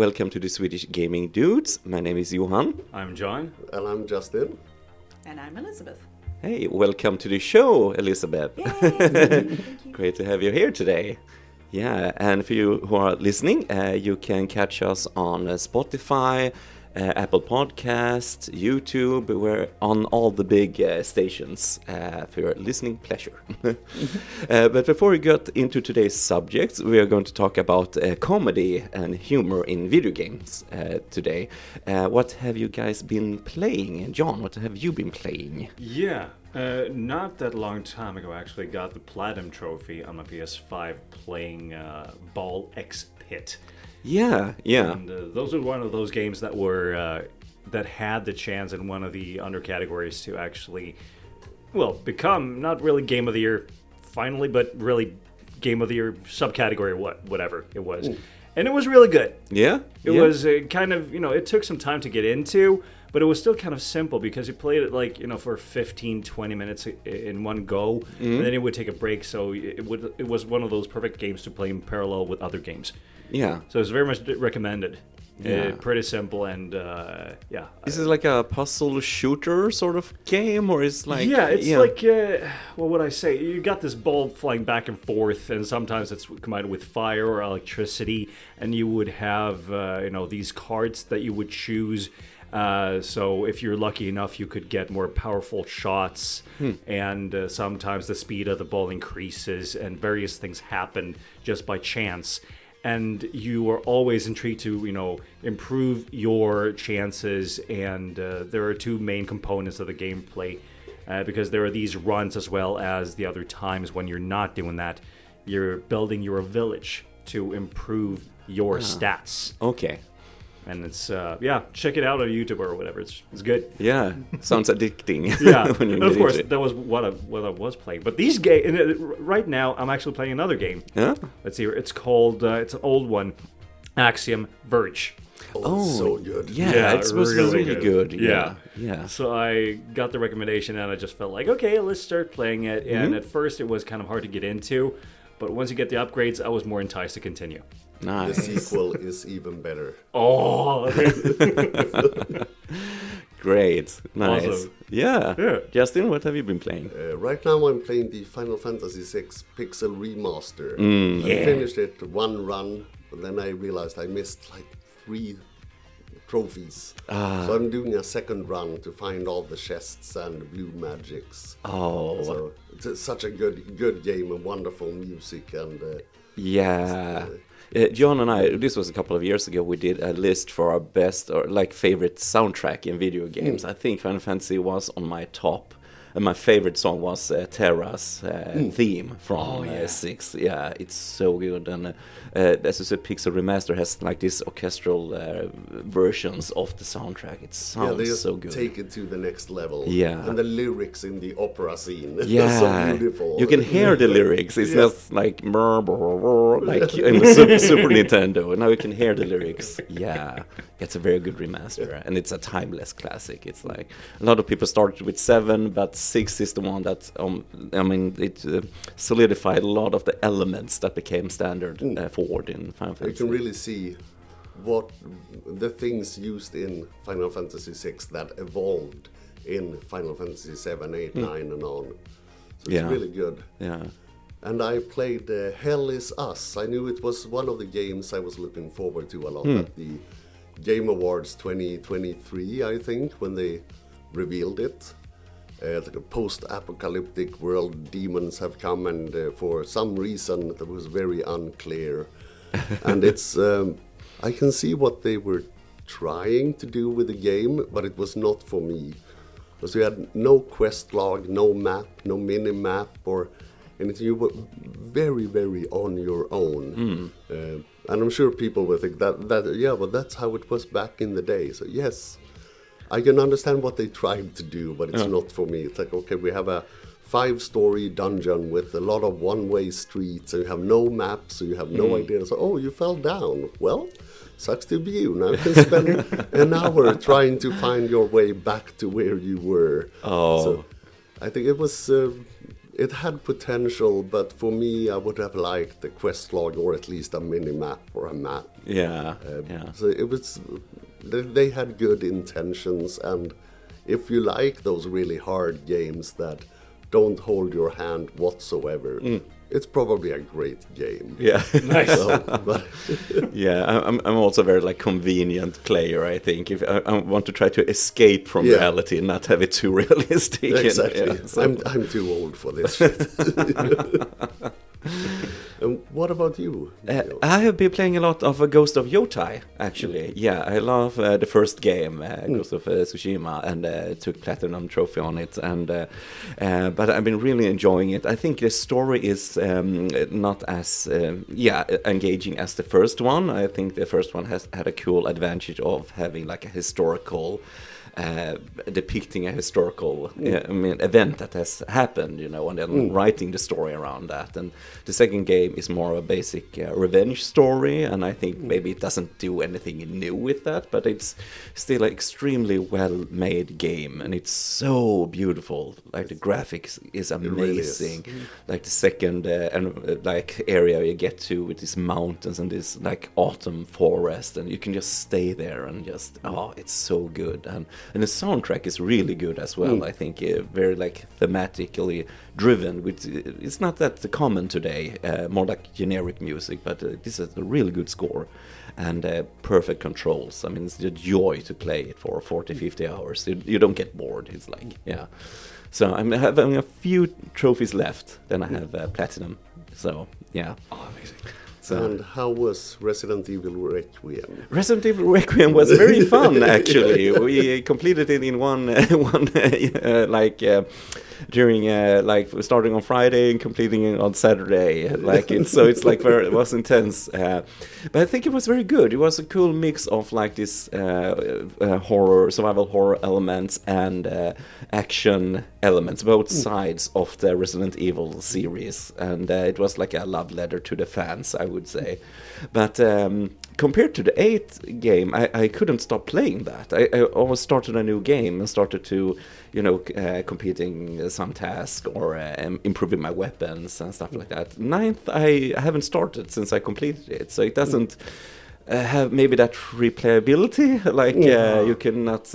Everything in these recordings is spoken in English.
welcome to the Swedish Gaming Dudes. My name is Johan. I'm John. And I'm Justin. And I'm Elizabeth. Hey, welcome to the show, Elizabeth. Great to have you here today. Yeah, and for you who are listening, you can catch us on Spotify, Apple Podcasts, YouTube. We're on all the big stations for your listening pleasure. But before we get into today's subjects, we are going to talk about comedy and humor in video games today. What have you guys been playing? John, what have you been playing? Yeah, not that long time ago, I actually got the Platinum Trophy on my PS5 playing Ball X Pit. Yeah. And those are one of those games that were that had the chance in one of the undercategories to actually, well, become not really Game of the Year finally, but really Game of the Year subcategory, whatever it was. Ooh. And it was really good. Yeah? It was kind of, it took some time to get into, but it was still kind of simple because you played it like, for 15, 20 minutes in one go, and then it would take a break. So it was one of those perfect games to play in parallel with other games. Yeah. So it's very much recommended. Yeah. Pretty simple and yeah. Is it like a puzzle shooter sort of game, or is like? Yeah, it's like what would I say? You got this ball flying back and forth, and sometimes it's combined with fire or electricity, and you would have these cards that you would choose. So if you're lucky enough, you could get more powerful shots, and sometimes the speed of the ball increases, and various things happen just by chance. And you are always intrigued to, improve your chances. And there are two main components of the gameplay, because there are these runs as well as the other times when you're not doing that. You're building your village to improve your stats. Okay. And it's, check it out on YouTube or whatever. It's good. Yeah, sounds addicting. Yeah, when and of course, that was what I was playing. But these games, right now, I'm actually playing another game. Yeah? Let's see, it's called, it's an old one, Axiom Verge. Oh, so good. Yeah, it was really good. Yeah. So I got the recommendation and I just felt like, okay, let's start playing it. And at first it was kind of hard to get into, but once you get the upgrades, I was more enticed to continue. Nice. The sequel is even better. Oh, great. Nice. Awesome. Yeah. Justin, what have you been playing? Right now I'm playing the Final Fantasy VI Pixel Remaster. I finished it one run, but then I realized I missed like 3 trophies. So I'm doing a second run to find all the chests and the blue magics. Oh. So it's such a good game and wonderful music and... John and I, this was a couple of years ago, we did a list for our best or like favorite soundtrack in video games. I think Final Fantasy was on my top. And my favorite song was Terra's theme from 6. Yeah, it's so good. And as I said, Pixel Remaster has like these orchestral versions of the soundtrack. It sounds so good. Take it to the next level. Yeah. And the lyrics in the opera scene. Yeah. So beautiful. You can hear the lyrics. It's just like like in the Super Nintendo. Now you can hear the lyrics. Yeah. It's a very good remaster. And it's a timeless classic. It's like a lot of people started with 7, but 6 is the one that it solidified a lot of the elements that became standard forward in Final Fantasy. You can really see what the things used in Final Fantasy VI that evolved in Final Fantasy 7, 8, 9 and on. So it's really good. Yeah. And I played Hell Is Us. I knew it was one of the games I was looking forward to a lot at the Game Awards 2023, I think, when they revealed it. The post-apocalyptic world demons have come, and for some reason that was very unclear. And it's I can see what they were trying to do with the game, but it was not for me. Because we had no quest log, no map, no mini-map or anything. You were very, very on your own. And I'm sure people will think that but that's how it was back in the day. So yes, I can understand what they tried to do, but it's not for me. It's like, okay, we have a 5-story dungeon with a lot of one-way streets, and you have no maps, so you have no idea. So, you fell down. Well, sucks to be you. Now you can spend an hour trying to find your way back to where you were. Oh. So I think it it had potential, but for me, I would have liked the quest log or at least a mini map or a map. Yeah. So it was, they had good intentions, and if you like those really hard games that don't hold your hand whatsoever, it's probably a great game. Yeah. Nice. But Yeah, I'm also a very like convenient player. I think if I want to try to escape from reality and not have it too realistic. exactly. And, so. I'm too old for this shit. And what about you? I have been playing a lot of Ghost of Yotai, actually. Yeah, I love the first game, Ghost of Tsushima, and took Platinum Trophy on it. And but I've been really enjoying it. I think the story is not as engaging as the first one. I think the first one has had a cool advantage of having like a historical. Depicting a historical event that has happened, and then writing the story around that. And the second game is more of a basic revenge story, and I think maybe it doesn't do anything new with that, but it's still an extremely well-made game, and it's so beautiful. Like the graphics is amazing. Really is. Like the second like area you get to with these mountains and this like autumn forest, and you can just stay there and just it's so good. And the soundtrack is really good as well. I think very like thematically driven. It's not that common today. More like generic music, but this is a really good score and perfect controls. I mean, it's a joy to play it for 40-50 hours. You don't get bored. It's like So I'm having a few trophies left. Then I have platinum. So yeah. Oh, amazing. And how was Resident Evil Requiem? Resident Evil Requiem was very fun, actually. We completed it in one during like starting on Friday and completing it on Saturday. It's like it was intense. But I think it was very good. It was a cool mix of like this survival horror elements and action elements, both sides of the Resident Evil series, and it was like a love letter to the fans, I would say. But compared to the 8th game, I couldn't stop playing that. I always started a new game and started to, completing some task or improving my weapons and stuff like that. 9th, I haven't started since I completed it, so it doesn't have maybe that replayability, you cannot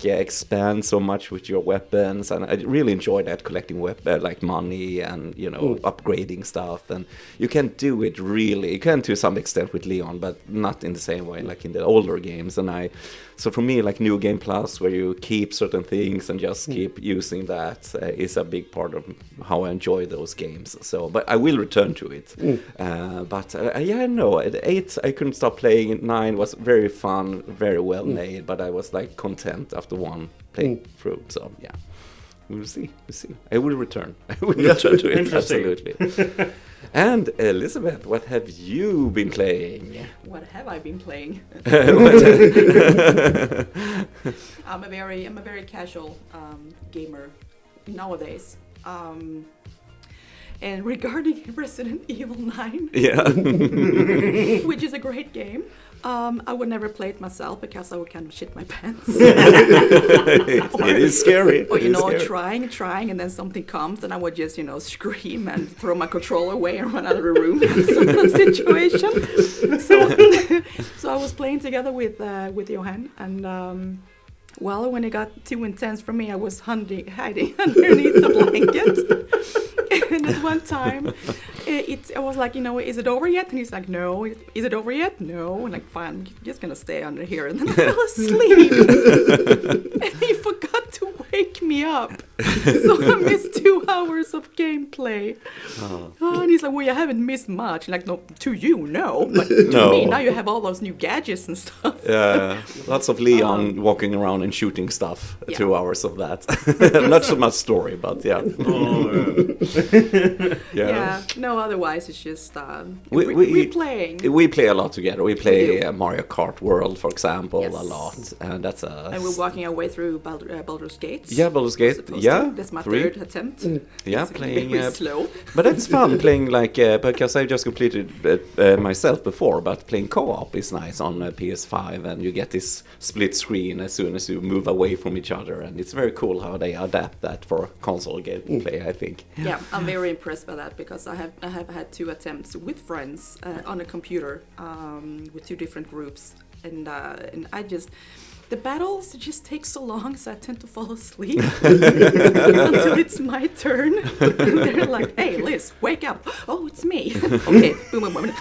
expand so much with your weapons, and I really enjoy that, collecting money and upgrading stuff, and you can do it really, you can to some extent with Leon, but not in the same way like in the older games. And so for me, like New Game Plus, where you keep certain things and just keep using that, is a big part of how I enjoy those games. So, but I will return to it. At 8 I couldn't stop playing. 9 was very fun, very well made, but I was like content after one play through. So yeah, we'll see. I will return. I will return to it. Absolutely. And Elizabeth, what have you been playing? What have I been playing? I'm a very casual gamer nowadays. And regarding Resident Evil 9, which is a great game, I would never play it myself because I would kind of shit my pants. It is scary. Or, trying, and then something comes, and I would just, scream and throw my controller away and run out of the room in some situation. So I was playing together with Johan, and when it got too intense for me, I was hiding underneath the blanket. And at one time, I was like, is it over yet? And he's like, no. Is it over yet? No. And like, fine, I'm just going to stay under here. And then I fell asleep. And he forgot to wake me up. So I missed 2 hours of gameplay. And he's like, well, you haven't missed much. Like, no, to you, no. But to me, now you have all those new gadgets and stuff. Yeah, lots of Leon walking around and shooting stuff. 2 hours of that. Not so much story, but yeah. No, otherwise it's just we playing. We play a lot together. We play Mario Kart World, for example, a lot, and that's and we're walking our way through Baldur's Gate. Yeah, Baldur's Gate. Supposed Yeah, to. That's my 3. third attempt. Yeah, It's playing. very slow. But it's fun playing because I just completed myself before. But playing co-op is nice on PS5, and you get this split screen as soon as you move away from each other, and it's very cool how they adapt that for console gameplay. I think. Yeah, I'm very impressed by that because I have had 2 attempts with friends on a computer with 2 different groups, and I just. The battles just take so long, so I tend to fall asleep until it's my turn. And they're like, "Hey, Liz, wake up! Oh, it's me." Okay, boom, boom, boom.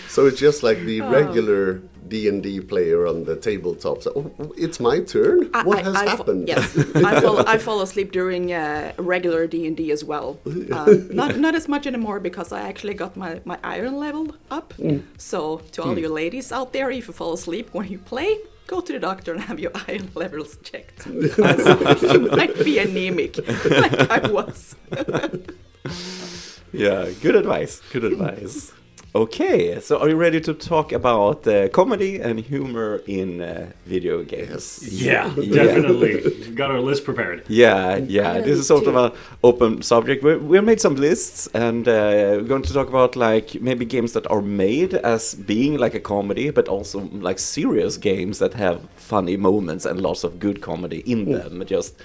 So it's just like the regular D&D player on the tabletop. So, oh, it's my turn? What has happened? Yes, I fall asleep during regular D&D as well. Not as much anymore because I actually got my iron leveled up. So to all you ladies out there, if you fall asleep when you play, go to the doctor and have your iron levels checked. You might be anemic, like I was. Yeah, good advice. Good advice. Okay, so are you ready to talk about comedy and humor in video games? Yeah, definitely. Got our list prepared. Yeah. This is sort of an open subject. We made some lists, and we're going to talk about like maybe games that are made as being like a comedy, but also like serious games that have funny moments and lots of good comedy in them. Just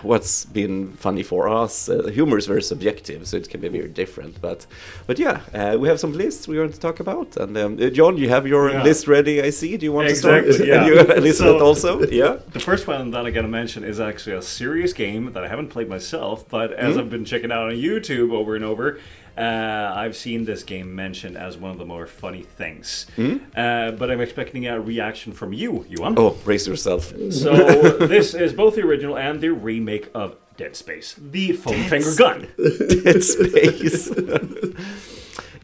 what's been funny for us. Humor is very subjective, so it can be very different. But yeah, we have some lists we're going to talk about, and John, you have your list ready. I see. Do you want to start? Yeah. And you, Elizabeth, also. Yeah. The first one that I'm going to mention is actually a serious game that I haven't played myself, but as I've been checking out on YouTube over and over, I've seen this game mentioned as one of the more funny things. But I'm expecting a reaction from you, Johan. Oh, brace yourself. So this is both the original and the remake of Dead Space, the foam finger gun. Dead Space.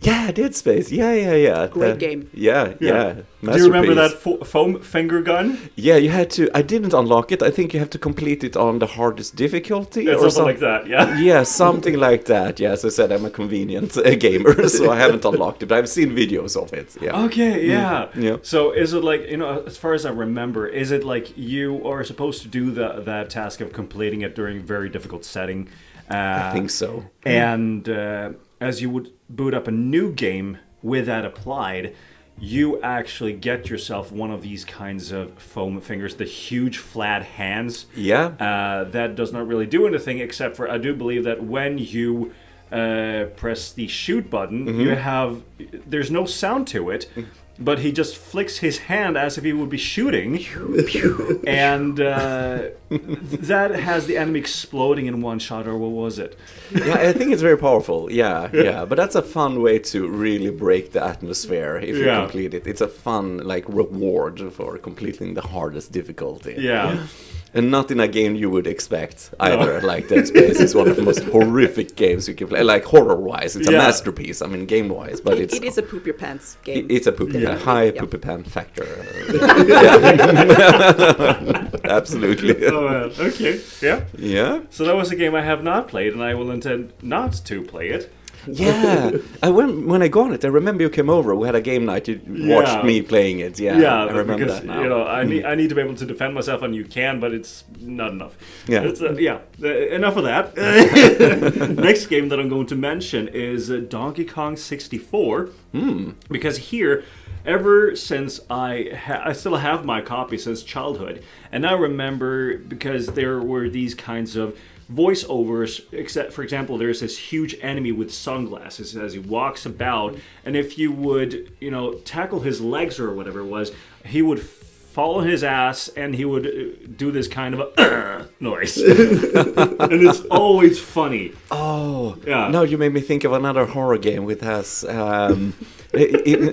Yeah, Dead Space. Yeah. Great game. Yeah. Do you remember that foam finger gun? Yeah, you had to. I didn't unlock it. I think you have to complete it on the hardest difficulty or something like that. Yeah. Yeah, something like that. Yeah, as I said, I'm a convenient gamer, so I haven't unlocked it, but I've seen videos of it. Yeah. Okay. Yeah. Yeah. So is it like, as far as I remember, is it like you are supposed to do that task of completing it during a very difficult setting? I think so. And as you would boot up a new game with that applied, you actually get yourself one of these kinds of foam fingers, the huge flat hands. Yeah. That does not really do anything except for, I do believe that when you press the shoot button, there's no sound to it. But he just flicks his hand as if he would be shooting, and that has the enemy exploding in one shot, or what was it? Yeah, I think it's very powerful. Yeah. But that's a fun way to really break the atmosphere if you complete it. It's a fun reward for completing the hardest difficulty. Yeah. And not in a game you would expect either. No. Like Dead Space is one of the most horrific games you can play. Like horror-wise, it's a masterpiece. I mean, game-wise, but it is a poop your pants game. It's a high poopy pants factor. Absolutely. Oh, okay. Yeah. Yeah. So that was a game I have not played, and I will intend not to play it. Yeah, when I got it, I remember you came over. We had a game night. You watched me playing it. Yeah, I remember because, that now. I need to be able to defend myself, and you can, but it's not enough. Yeah, enough of that. Next game that I'm going to mention is Donkey Kong 64. Because here, ever since I still have my copy since childhood, and I remember because there were these kinds of voiceovers, except for example there's this huge enemy with sunglasses as he walks about, and if you would tackle his legs or whatever it was, he would fall on his ass and he would do this kind of a noise. And it's always funny. Oh yeah. No, you made me think of another horror game which has I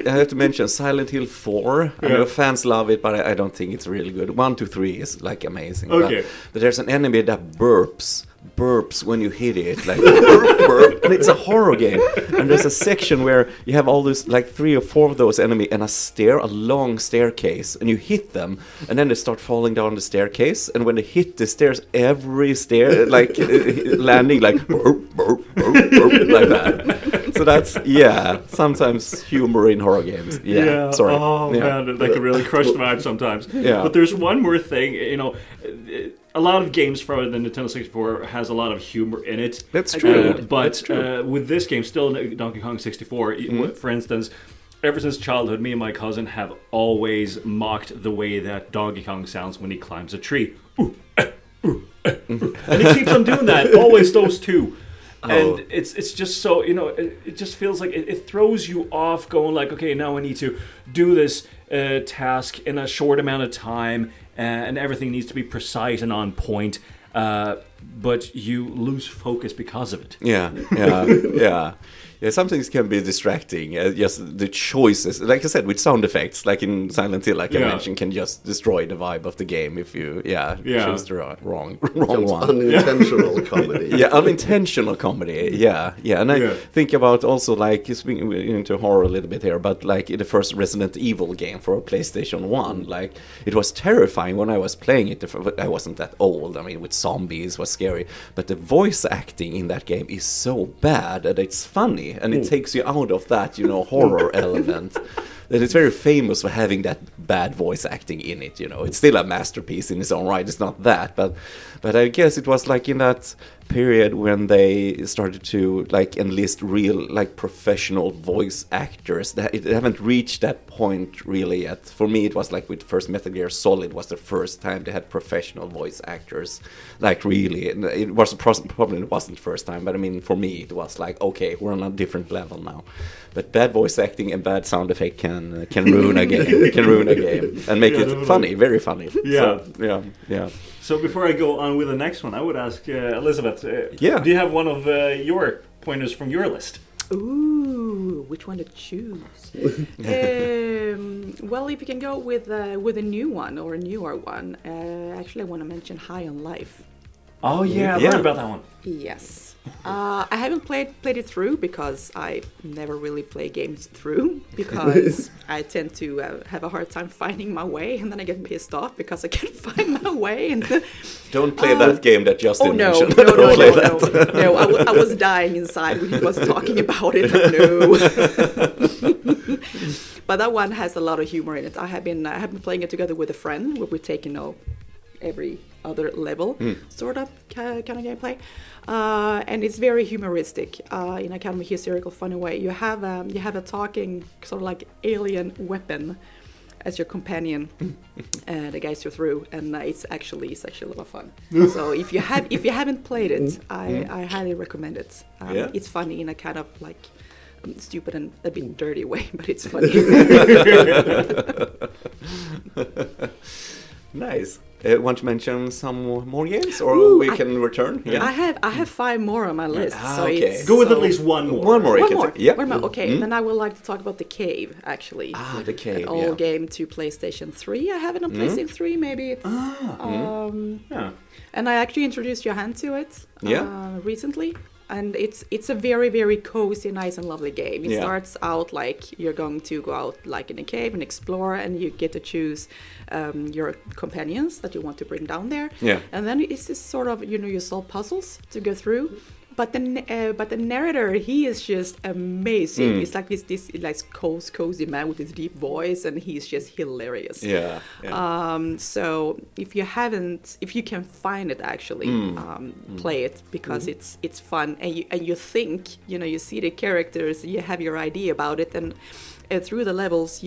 have to mention Silent Hill 4. I know fans love it, but I don't think it's really good. 1, 2, 3 is amazing. Okay. But there's an enemy that burps when you hit it, like burp, and it's a horror game. And there's a section where you have all those 3 or 4 of those enemy and a long staircase, and you hit them, and then they start falling down the staircase. And when they hit the stairs, every stair landing burp, burp, burp, burp, like that. So that's sometimes humor in horror games. Yeah. Sorry. Oh man, that can really crush the vibe sometimes. Yeah. But there's one more thing. A lot of games for the Nintendo 64 has a lot of humor in it. That's true. But That's true. With this game, still Donkey Kong 64, for instance, ever since childhood, me and my cousin have always mocked the way that Donkey Kong sounds when he climbs a tree. And he keeps on doing that. Always those two. And it's just so, it just feels like it throws you off going like, okay, now I need to do this task in a short amount of time and everything needs to be precise and on point. But you lose focus because of it. Yeah, some things can be distracting. Just the choices, like I said, with sound effects, like in Silent Hill, like I mentioned, can just destroy the vibe of the game if you, choose the wrong one. Unintentional comedy. Yeah, unintentional comedy. Yeah. And I think about also like speaking into horror a little bit here, but like in the first Resident Evil game for a PlayStation 1, like it was terrifying when I was playing it. I wasn't that old. I mean, with zombies was scary, but the voice acting in that game is so bad that it's funny. And it takes you out of that, horror element. And it's very famous for having that bad voice acting in it, It's still a masterpiece in its own right. It's not that, but I guess it was like in that period when they started to like enlist real like professional voice actors. That it haven't reached that point really yet. For me, it was like with first Metal Gear Solid was the first time they had professional voice actors. Like really, it was probably it wasn't the first time, but I mean for me it was like okay, we're on a different level now. But bad voice acting and bad sound effect can ruin a game. Can ruin a game and make it funny, very funny. Yeah. So, yeah. So before I go on with the next one, I would ask Elizabeth, do you have one of your pointers from your list? Ooh, which one to choose? Well, if you can go with a new one or a newer one, actually I want to mention High on Life. Oh yeah, I heard about that one. Yes. I haven't played it through because I never really play games through because I tend to have a hard time finding my way, and then I get pissed off because I can't find my way. And don't play that game that Justin mentioned. No, I was dying inside when he was talking about it. No. But that one has a lot of humor in it. I have been playing it together with a friend where we're taking every other level sort of kind of gameplay, and it's very humoristic in a kind of hysterical funny way. You have a talking sort of like alien weapon as your companion that guides you through, and it's actually a lot of fun. So if you haven't played it, I highly recommend it. It's funny in a kind of like stupid and a bit dirty way, but it's funny. Nice. Want to mention some more games, or we can return? Yeah. I have 5 more on my list. So okay. Go with at least one more. One more. Yeah. One more. Okay. Then I would like to talk about The Cave. Actually. The Cave. An old game to PlayStation 3. I have it on PlayStation 3. Maybe it's. And I actually introduced Johan to it. Recently. And it's a very, very cozy, nice and lovely game. It starts out like you're going to go out like in a cave and explore, and you get to choose your companions that you want to bring down there. Yeah. And then it's this sort of, you solve puzzles to go through. But the narrator, he is just amazing. He's like this like cozy man with his deep voice, and he's just hilarious. Yeah. So if you can find it, actually play it because it's fun, and you think you see the characters, you have your idea about it, and through the levels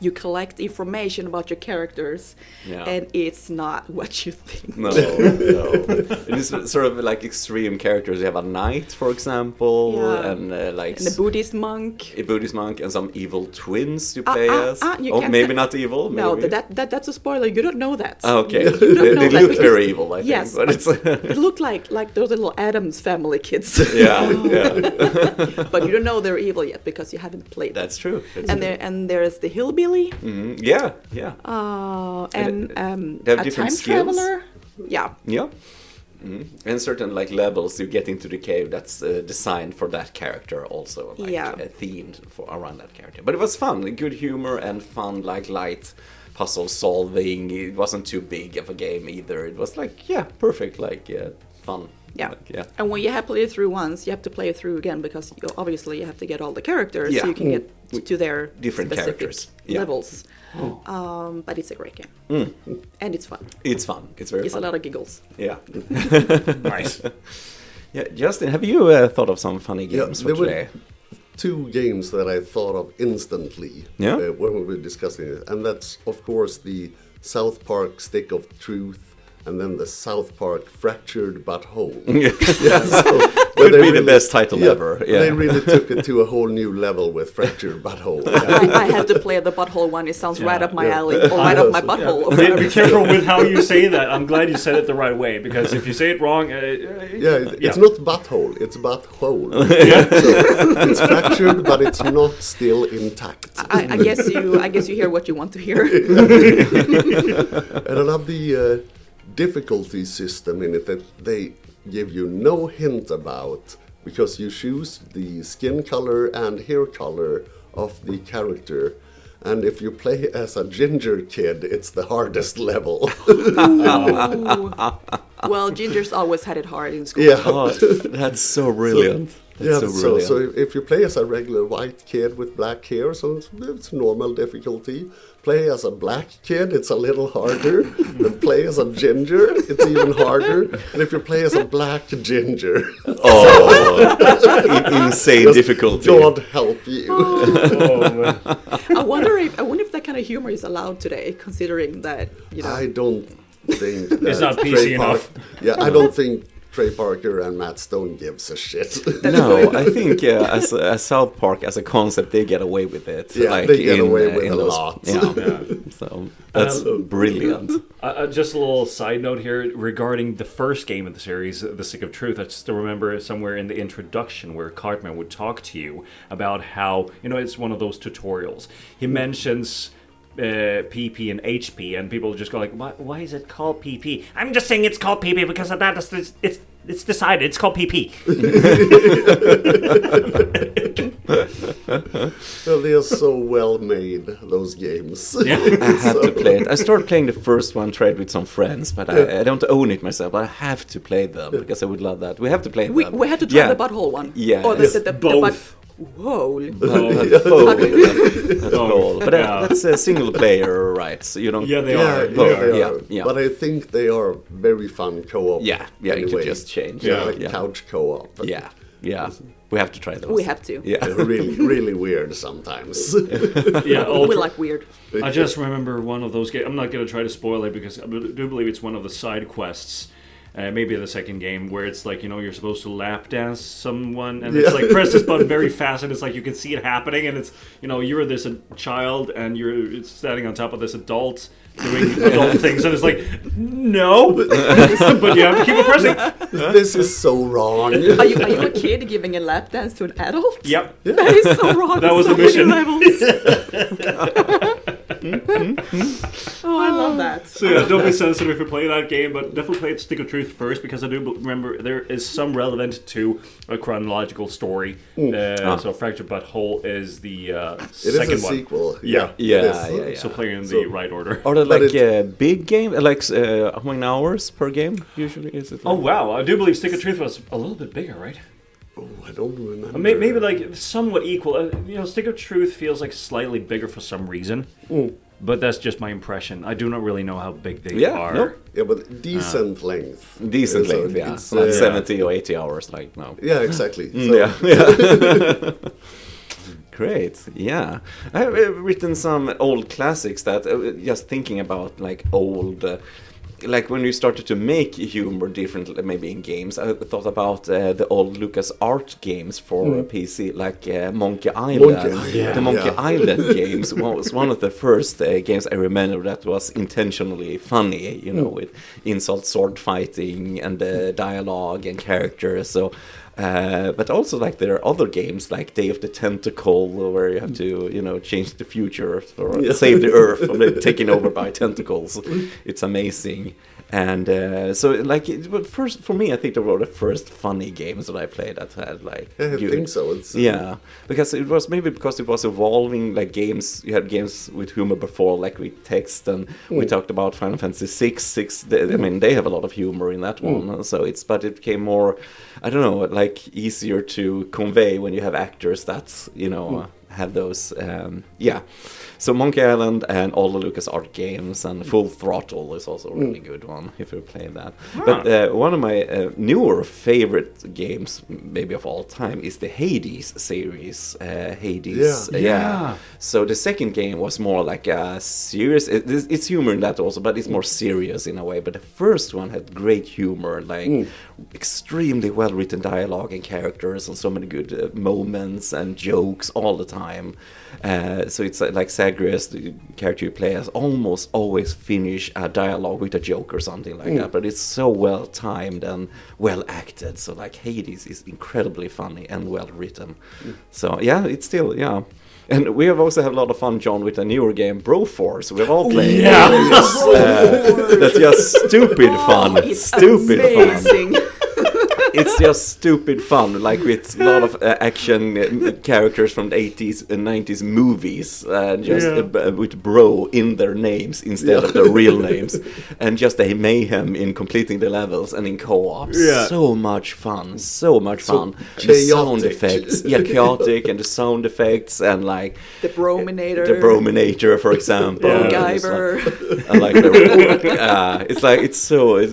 you collect information about your characters, and it's not what you think. No. It is sort of like extreme characters. You have a knight, for example, and like and a Buddhist monk. A Buddhist monk and some evil twins you play as. Maybe not evil. Maybe. No, that's a spoiler. You don't know that. Okay, they look very evil. I think, but it's it looked like those little Addams Family kids. Yeah. But you don't know they're evil yet because you haven't played. That's true. And there's the hillbilly. Yeah. And they have a different time skills. traveler. Yeah. And certain like levels you get into the cave that's designed for that character also, like themed around that character. But it was fun, good humor and fun, like light puzzle solving. It wasn't too big of a game either. It was like perfect, like fun Yeah. Yeah. And when you have played it through once, you have to play it through again because obviously you have to get all the characters Yeah. so you can get to their Different specific characters. Yeah. levels. But it's a great game. And it's fun. It's fun. It's very It's fun. a lot of giggles. Yeah. Nice. Yeah, Justin, have you thought of some funny games for there were today? 2 games that I thought of instantly Yeah? when we were discussing it, and that's of course the South Park Stick of Truth, and then the South Park Fractured But Whole. Could be the best title ever. Yeah. They really took it to a whole new level with Fractured But Whole. I have to play the butthole one. It sounds right up my Yeah. alley, or right up my butthole. Or Be whatever. be careful with how you say that. I'm glad you said it the right way because if you say it wrong, It's not butthole, it's butthole. So it's fractured, but it's not still intact. I guess you hear what you want to hear. And I love the difficulty system in it that they give you no hint about, because you choose the skin color and hair color of the character. And if you play as a ginger kid, it's the hardest level. Well, Ginger's always had it hard in school. Yeah. Oh, that's so brilliant. Yeah, That's so brilliant. so if you play as a regular white kid with black hair, so it's normal difficulty. Play as a black kid, it's a little harder. Then play as a ginger, it's even harder. And if you play as a black ginger, Insane difficulty. God help you. I wonder if that kind of humor is allowed today, considering that I don't think that It's not PC Trey enough. I don't think Trey Parker and Matt Stone gives a shit. No, I think as South Park as a concept, they get away with it. Yeah, they get away with a lot. Yeah. So that's brilliant. Just a little side note here regarding the first game of the series, The Stick of Truth. I still remember somewhere in the introduction where Cartman would talk to you about how, it's one of those tutorials. He mentions PP and HP, and people just go like, why is it called PP? I'm just saying it's called PP because of that. It's decided. It's called PP. Well, they are so well made, those games. Yeah. I have to play it. I started playing the first one, tried with some friends, but I don't own it myself. But I have to play them because I would love that. We have to play them. we had to try the butthole one. Yeah. Or the Both. Whoa. But that's a single player, right? So you don't. Yeah, they Yeah, are. they Yeah, are. yeah. But I think they are very fun co-op. Yeah, you anyway. could just change. Like couch co-op. Yeah. We have to try those. We have to. Yeah. They're really, really weird sometimes. Yeah, We like weird. I just remember one of those games. I'm not going to try to spoil it because I do believe it's one of the side quests. Maybe the second game where it's like, you're supposed to lap dance someone and it's like press this button very fast and it's like you can see it happening and it's, you're this child and you're standing on top of this adult doing adult things and it's like, no, but you have to keep it pressing. This is so wrong. Are you a kid giving a lap dance to an adult? Yep. That is so wrong. That was so the mission. many levels. Oh, I love that. So yeah, don't be sensitive if you play that game, but definitely play Stick of Truth first because I do remember there is some relevant to a chronological story. So Fractured But Whole is the second It is a one. sequel. Yeah. Yeah. So playing in the right order. Are they But like a big game? Like how many hours per game usually is it? Oh wow, I do believe Stick of Truth was a little bit bigger, right? Oh, I don't remember. Maybe like somewhat equal. Stick of Truth feels like slightly bigger for some reason. But that's just my impression. I do not really know how big they are. No. Yeah, but decent length. Decent So length, yeah. it's, Like 70 or 80 hours, like no. Yeah, exactly. So, Yeah. Great, yeah. I've written some old classics that just thinking about like old. Like when we started to make humor differently, maybe in games, I thought about the old Lucas Art games for PC, like Monkey Island. The Monkey Island games was one of the first games I remember that was intentionally funny, with insult sword fighting and dialogue and characters. So. But also, like, there are other games like Day of the Tentacle, where you have to, change the future or save the Earth from being taken over by tentacles. It's amazing. And so, like, but first for me, I think they were the first funny games that I played that had like. I think so. It's, yeah, because it was maybe because it was evolving. Like games, you had games with humor before, like with text, and we talked about Final Fantasy six. I mean, they have a lot of humor in that one. So but it became more, I don't know, like easier to convey when you have actors that have those. So Monkey Island and all the LucasArts games and Full Throttle is also a really good one if you play that. But one of my newer favorite games, maybe of all time, is the Hades series. Hades. Yeah. So the second game was more like a serious. It's humor in that also, but it's more serious in a way. But the first one had great humor, like extremely well written dialogue and characters, and so many good moments and jokes all the time. So it's like Zagreus, the character you play as, almost always finish a dialogue with a joke or something like that. But it's so well timed and well acted. So like Hades is incredibly funny and well written. So yeah, it's still And we have also had a lot of fun, John, with a newer game, Broforce. We've all played. That's just stupid fun. Stupid fun. It's just stupid fun, like with a lot of action characters from the 80s and 90s movies, with bro in their names instead of their real names, and just a mayhem in completing the levels and in co-op. So much fun, so much fun. The sound effects, chaotic, and the sound effects, and like the Brominator, for example. Guyver. I like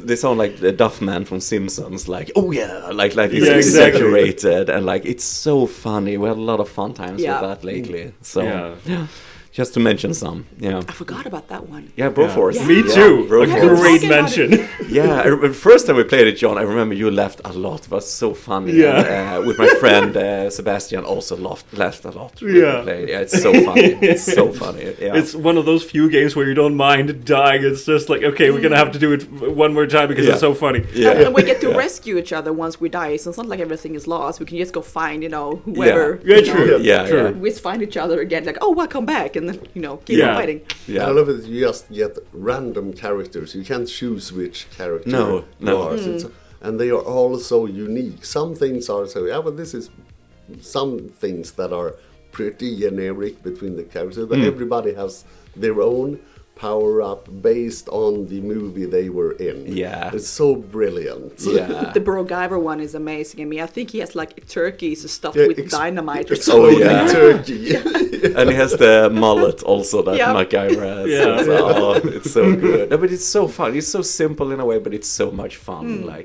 they sound like the Duffman from Simpsons, like like it's exaggerated, and like it's so funny. We had a lot of fun times with that lately. So just to mention some. I forgot about that one. Broforce. Yeah. Me too. Broforce. A great mention. The first time we played it, John, I remember you laughed a lot. It was so funny. And, with my friend Sebastian, also laughed a lot. We played. It's so funny. It's so funny. It's one of those few games where you don't mind dying. It's just like, okay, we're gonna have to do it one more time because it's so funny. And we get to rescue each other once we die. So it's not like everything is lost. We can just go find, whoever. True. We just find each other again, like, oh, welcome back. And then, keep on fighting. I love it. You just get random characters. You can't choose which character you are. And they are all so unique. Some things are so, but this is some things that are pretty generic between the characters, but everybody has their own power-up based on the movie they were in. It's so brilliant. The Brogiver one is amazing. I mean, I think he has like turkeys stuffed with dynamite or something. Exploding turkey. And he has the mullet also that MacGyver has. It's so good. No, but it's so fun. It's so simple in a way, but it's so much fun. I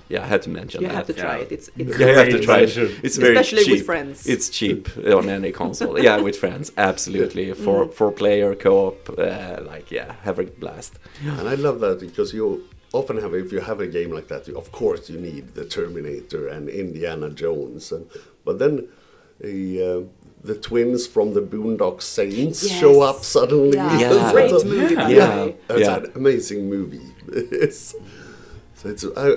had to mention that. You have to try it. It's you have to try it. It's very especially cheap. With friends. It's cheap on any console. With friends, absolutely. For player co-op, have a blast. And I love that because you often have, if you have a game like that, of course you need the Terminator and Indiana Jones, but then the twins from the Boondock Saints show up suddenly. Great movie. It's an amazing movie.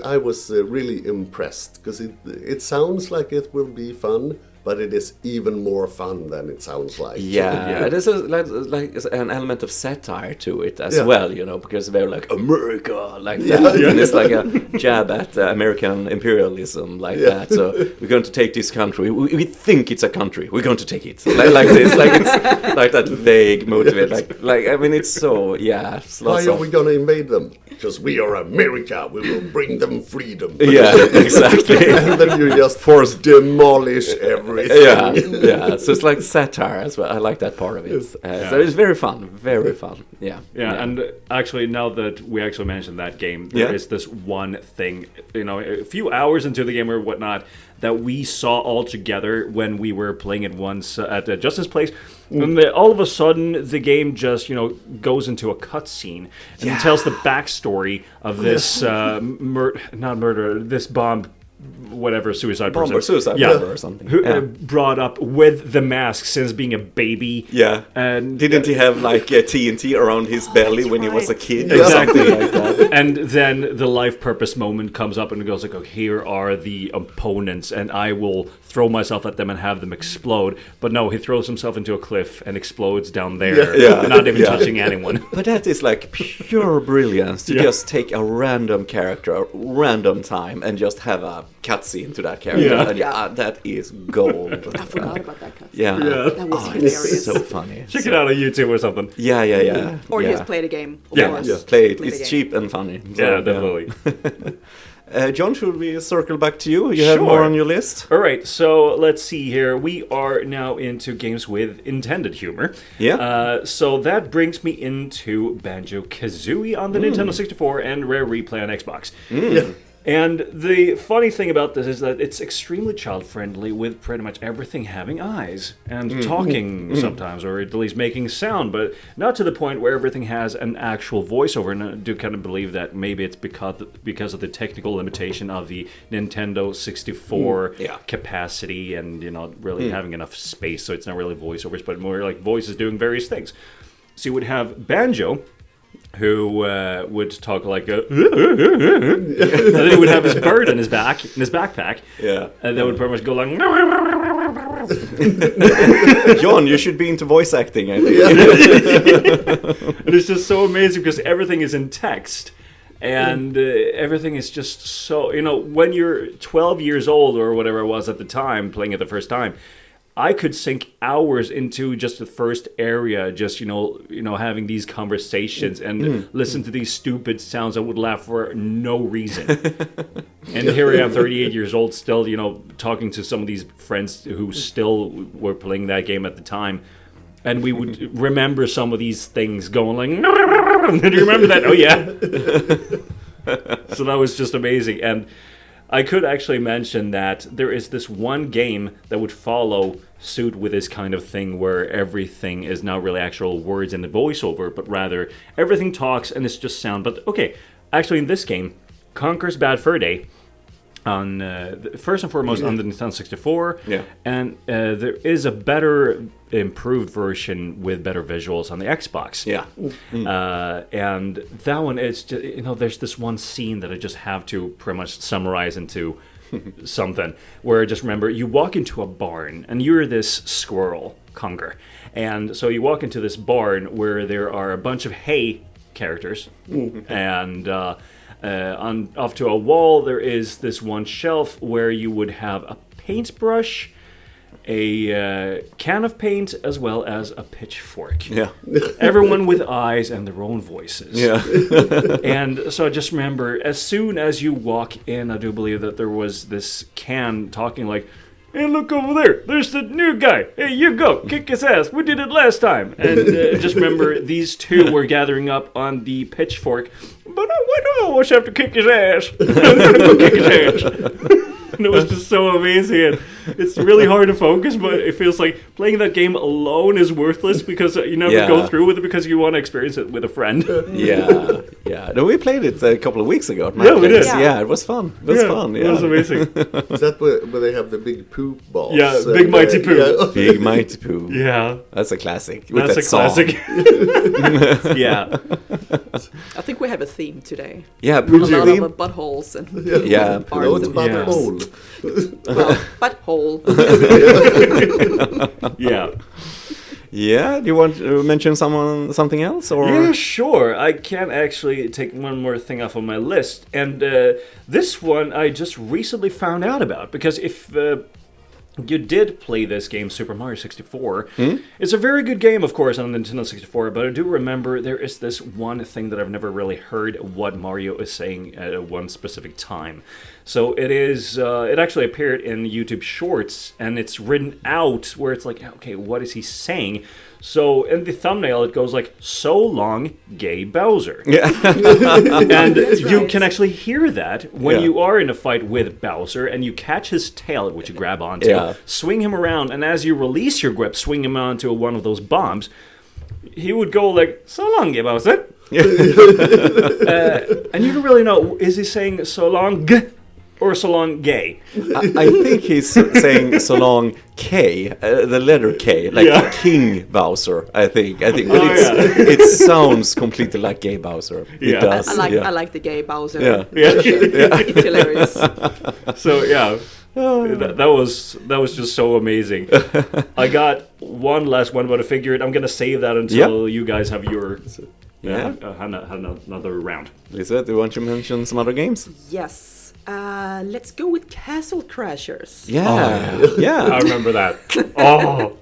I was really impressed because it sounds like it will be fun, but it is even more fun than it sounds like. There's like an element of satire to it as well, because they're like America, like that, and it's like a jab at American imperialism, like that. So we're going to take this country. We think it's a country. We're going to take it, like this, like it's like that vague motive. Like I mean, it's so Why are we going to invade them? Because we are America. We will bring them freedom. Exactly. And then you just demolish everything. So it's like satire as well. I like that part of it. So it's very fun, very fun. And actually, now that we actually mentioned that game, there is this one thing, a few hours into the game or whatnot, that we saw all together when we were playing it once at Justin's place. And all of a sudden, the game just, goes into a cutscene and tells the backstory of this this bomb whatever suicide Bomber, person. suicide Yeah. bomber or something. Who Yeah. brought up with the mask since being a baby. Yeah. And Didn't he have like TNT around his belly when he was a right. kid? Exactly. Or something like that? And then the life purpose moment comes up and it goes like, oh, here are the opponents and I will throw myself at them and have them explode. But no, he throws himself into a cliff and explodes down there, Yeah. not even Yeah. touching anyone. But that is like pure brilliance to Yeah. just take a random character, a random time, and just have a cutscene to that character. Yeah. And that is gold. I forgot about that cut. Yeah. That was Oh, hilarious. it's so funny. Check it out on YouTube or something. Yeah. Or yeah. just play the game. Of Yeah. course. Yeah, play it. Play the It's game. cheap and funny. So, Yeah, definitely. John, should we circle back to you? You have Sure. more on your list? All right, so let's see here. We are now into games with intended humor. Yeah. So that brings me into Banjo-Kazooie on the Nintendo 64 and Rare Replay on Xbox. And the funny thing about this is that it's extremely child-friendly with pretty much everything having eyes and talking sometimes, or at least making sound, but not to the point where everything has an actual voiceover. And I do kind of believe that maybe it's because of the technical limitation of the Nintendo 64 Yeah. capacity and, really having enough space, so it's not really voiceovers, but more like voices doing various things. So you would have Banjo, who would talk like a... and then he would have his bird in his backpack. Yeah. And that would pretty much go like... John, you should be into voice acting, I think. And it's just so amazing because everything is in text. And everything is just so... when you're 12 years old or whatever I was at the time, playing it the first time, I could sink hours into just the first area, just having these conversations and listen to these stupid sounds. I would laugh for no reason. And here I am, 38 years old, still talking to some of these friends who still were playing that game at the time, and we would remember some of these things going like, "Do you remember that?" Oh yeah. So that was just amazing. And I could actually mention that there is this one game that would follow suit with this kind of thing where everything is not really actual words in the voiceover, but rather everything talks and it's just sound. But okay, actually in this game, Conker's Bad Fur Day, on first and foremost on the Nintendo 64, Yeah. and there is a better improved version with better visuals on the Xbox. Yeah. And that one is just, there's this one scene that I just have to pretty much summarize into something where I just remember you walk into a barn and you're this squirrel, Conker. And so you walk into this barn where there are a bunch of hay characters and off to a wall there is this one shelf where you would have a paintbrush, a can of paint, as well as a pitchfork. Yeah. Everyone with eyes and their own voices. Yeah. And so I just remember, as soon as you walk in, I do believe that there was this can talking like, "Hey, look over there. There's the new guy. Hey, you go. Kick his ass. We did it last time." And just remember, these two were gathering up on the pitchfork. "But why do I always have to kick his ass? I'm going to go kick his ass." And it was just so amazing. And it's really hard to focus, but it feels like playing that game alone is worthless because you never Yeah. go through with it because you want to experience it with a friend. Yeah. Yeah. No, we played it a couple of weeks ago at my Yeah, we place. did. Yeah, it was fun. It was fun. Yeah. It was amazing. Is that where they have the big poop balls? Yeah, Big Mighty Poo. Yeah. Big Mighty Poo. Yeah. That's a classic. With That's that a song. classic. Yeah. I think we have a theme today. Yeah, A Poo lot theme. of buttholes and Yeah, farts No, it's and butthole. well, butthole. Yeah. Yeah, do you want to mention something else? Or Yeah, sure. I can actually take one more thing off of my list. And this one I just recently found out about. Because if you did play this game, Super Mario 64, it's a very good game, of course, on Nintendo 64. But I do remember there is this one thing that I've never really heard what Mario is saying at one specific time. So it is. It actually appeared in YouTube Shorts, and it's written out where it's like, okay, what is he saying? So in the thumbnail, it goes like, "So long, gay Bowser." Yeah. And you right. can actually hear that when Yeah. you are in a fight with Bowser, and you catch his tail, which you grab onto, Yeah. swing him around, and as you release your grip, swing him onto one of those bombs, he would go like, "So long, gay Bowser." And you don't really know, is he saying "so long"? or so long gay? I think he's saying so long K, the letter K, like King Bowser. I think, but it sounds completely like gay Bowser. It Yeah. does. I like the gay Bowser. Yeah. It's hilarious. So yeah, that was just so amazing. I got one last one about a figure. I'm gonna save that until you guys have your another round. Lisa, do you want to mention some other games? Yes. Let's go with Castle Crashers. Yeah. I remember that. Oh,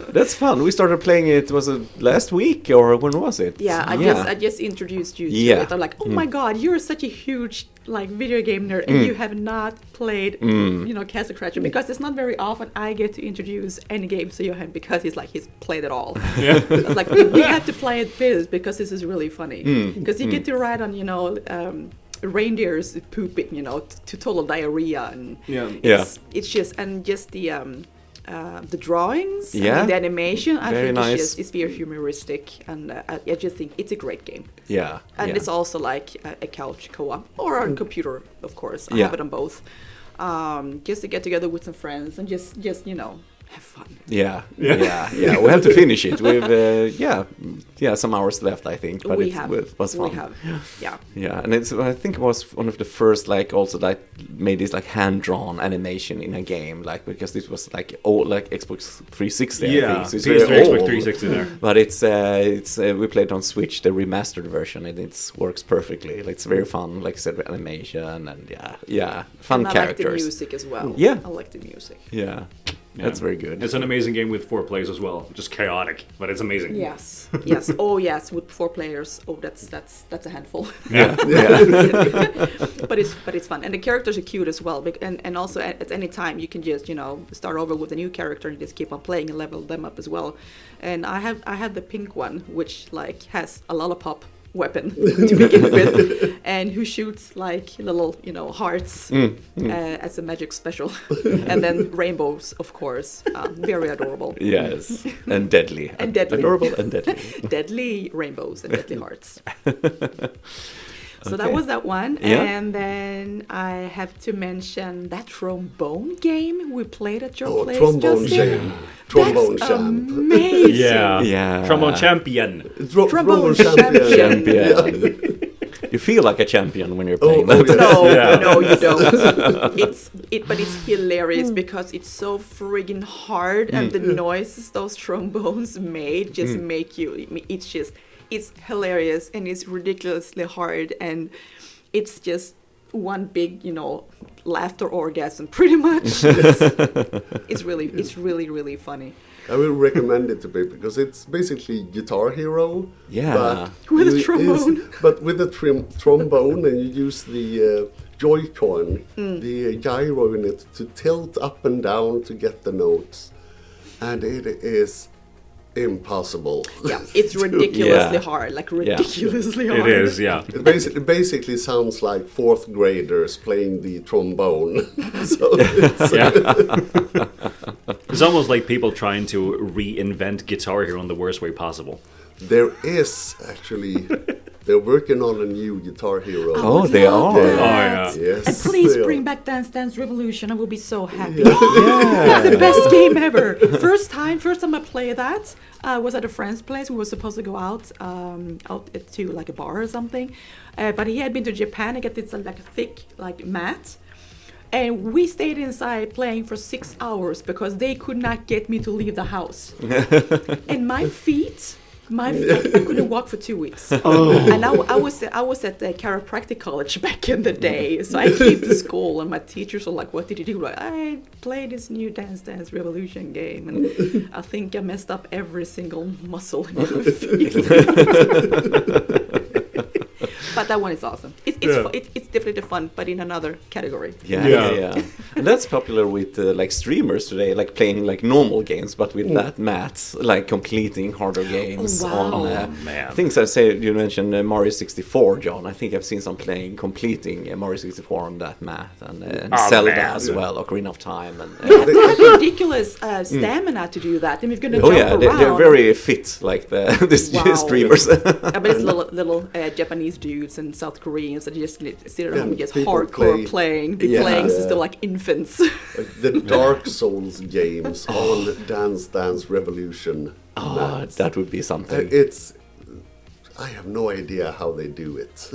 That's fun. We started playing it, was it last week or when was it? Yeah, I just introduced you to it. I'm like, oh my god, you're such a huge like video game nerd, and you have not played, Castle Crasher, because it's not very often I get to introduce any games to Johan because he's played it all. I was like, we have to play this because this is really funny because you get to ride on reindeers pooping, to total diarrhea, and it's just the drawings and the animation. I think it's very humoristic, and I just think it's a great game. Yeah, and it's also like a couch co-op or on computer, of course. I have it on both. Just to get together with some friends and just have fun. Yeah. We have to finish it. We've some hours left, I think. But it was fun. We have. Yeah, and I think it was one of the first made this hand-drawn animation in a game, because this was old Xbox 360. I think. So it's very Xbox old. 360 there. But it's we played on Switch, the remastered version, and it works perfectly. It's very fun, like I said, animation and fun and characters. I like the music as well. Yeah, I like the music. Yeah. That's very good. It's an amazing game with 4 players as well. Just chaotic, but it's amazing. Yes. Oh yes, with 4 players. Oh, that's a handful. Yeah. But it's fun, and the characters are cute as well. And also at any time you can just start over with a new character and just keep on playing and level them up as well. And I have the pink one, which has a lollipop weapon to begin with, and who shoots little hearts as a magic special, and then rainbows, of course, very adorable. Yes, and deadly. Adorable and deadly. Deadly rainbows and deadly hearts. So that was that one. And then I have to mention that trombone game we played at your place. Trombone Champ. Trombone Champ. Amazing. Yeah. Trombone Champion. Trombone Champion. You feel like a champion when you're playing that. No, you don't. But it's hilarious because it's so friggin' hard, and the noises those trombones made just make you. It's hilarious, and it's ridiculously hard, and it's just one big, laughter orgasm, pretty much. It's really funny. I will recommend it to people because it's basically Guitar Hero. Yeah. But with a trombone. But with a trombone, and you use the Joy-Con, the gyro in it, to tilt up and down to get the notes, and it is impossible. Yeah, it's ridiculously hard, ridiculously hard. It is, yeah. It basically sounds like 4th graders playing the trombone. It's almost like people trying to reinvent Guitar Hero in the worst way possible. There is actually. They're working on a new Guitar Hero. Oh, they are. Yeah. Yes. And please bring back Dance Dance Revolution. I will be so happy. It's the best game ever. First time I played that was at a friend's place. We were supposed to go out to a bar or something, but he had been to Japan and get this thick mat. And we stayed inside playing for 6 hours because they could not get me to leave the house. And my feet, I couldn't walk for 2 weeks. And I was at the chiropractic college back in the day. So I came to school and my teachers were like, what did you do? I played this new Dance Dance Revolution game, and I think I messed up every single muscle in my feet. But that one is awesome. It's definitely fun, but in another category. Yeah. And that's popular with streamers today, playing normal games, but with that mat, completing harder games on things. You mentioned Mario 64, John. I think I've seen some completing Mario 64 on that mat, and Zelda as well, Ocarina of Time. And they have ridiculous stamina to do that. And if you're going to jump around. They're very fit, these streamers. But it's little Japanese dudes and South Koreans, that just sit at home and just people hardcore playing still like infants. The Dark Souls games on Dance Revolution. That would be something. I have no idea how they do it.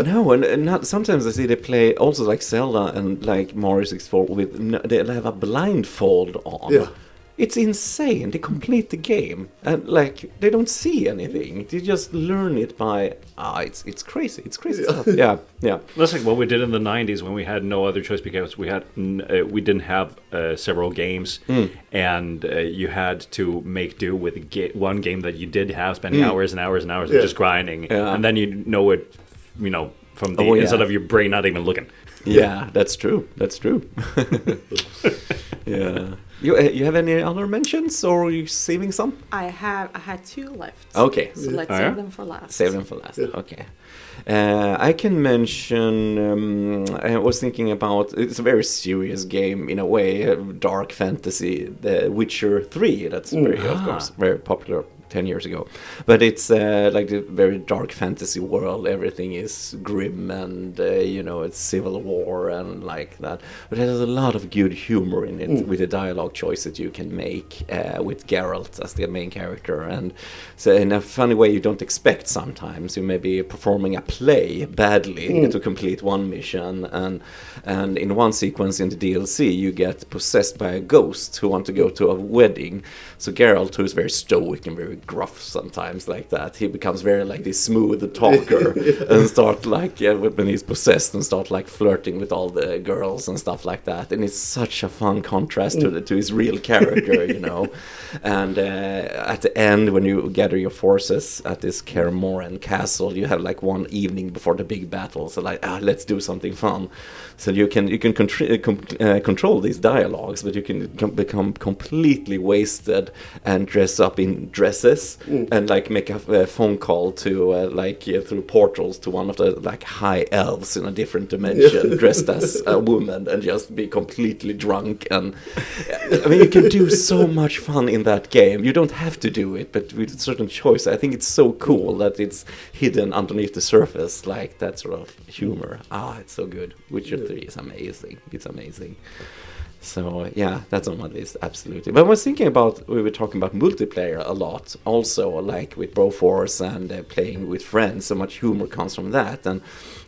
No, and not, sometimes I see they play also like Zelda and like Mario 64 they have a blindfold on. Yeah. It's insane. They complete the game and like they don't see anything. They just learn it by it's crazy. It's crazy stuff. Yeah. That's like what we did in the 90s when we had no other choice because we didn't have several games and you had to make do with one game that you did have, spending hours and hours and hours of just grinding, and then you know it, from the inside of your brain, not even looking. Yeah, that's true. Yeah. You have any other mentions, or are you saving some? I had 2 left. Okay. So let's save them for last. Save them for last. Okay. I can mention. I was thinking about. It's a very serious game in a way, dark fantasy. The Witcher 3. That's of course, very popular 10 years ago. But it's like a very dark fantasy world. Everything is grim and, it's civil war and like that. But it has a lot of good humor in it with the dialogue choices you can make with Geralt as the main character. And so in a funny way you don't expect sometimes. You may be performing a play badly to complete one mission. And in one sequence in the DLC you get possessed by a ghost who want to go to a wedding. So Geralt, who is very stoic and very gruff sometimes like that, he becomes very like this smooth talker and start like when he's possessed and start like flirting with all the girls and stuff like that, and it's such a fun contrast to his real character. And at the end when you gather your forces at this Kaer Morhen castle, you have like one evening before the big battle, so like let's do something fun. So you can control these dialogues, but you can become completely wasted and dress up in dresses and like make a phone call to through portals to one of the like high elves in a different dimension dressed as a woman and just be completely drunk. And I mean, you can do so much fun in that game. You don't have to do it, but with a certain choice. I think it's so cool that it's hidden underneath the surface, like that sort of humor. It's so good. Witcher 3 is amazing. It's amazing. So yeah, that's on my list, absolutely. But I was thinking about, we were talking about multiplayer a lot also, like with Broforce and playing with friends, so much humor comes from that. And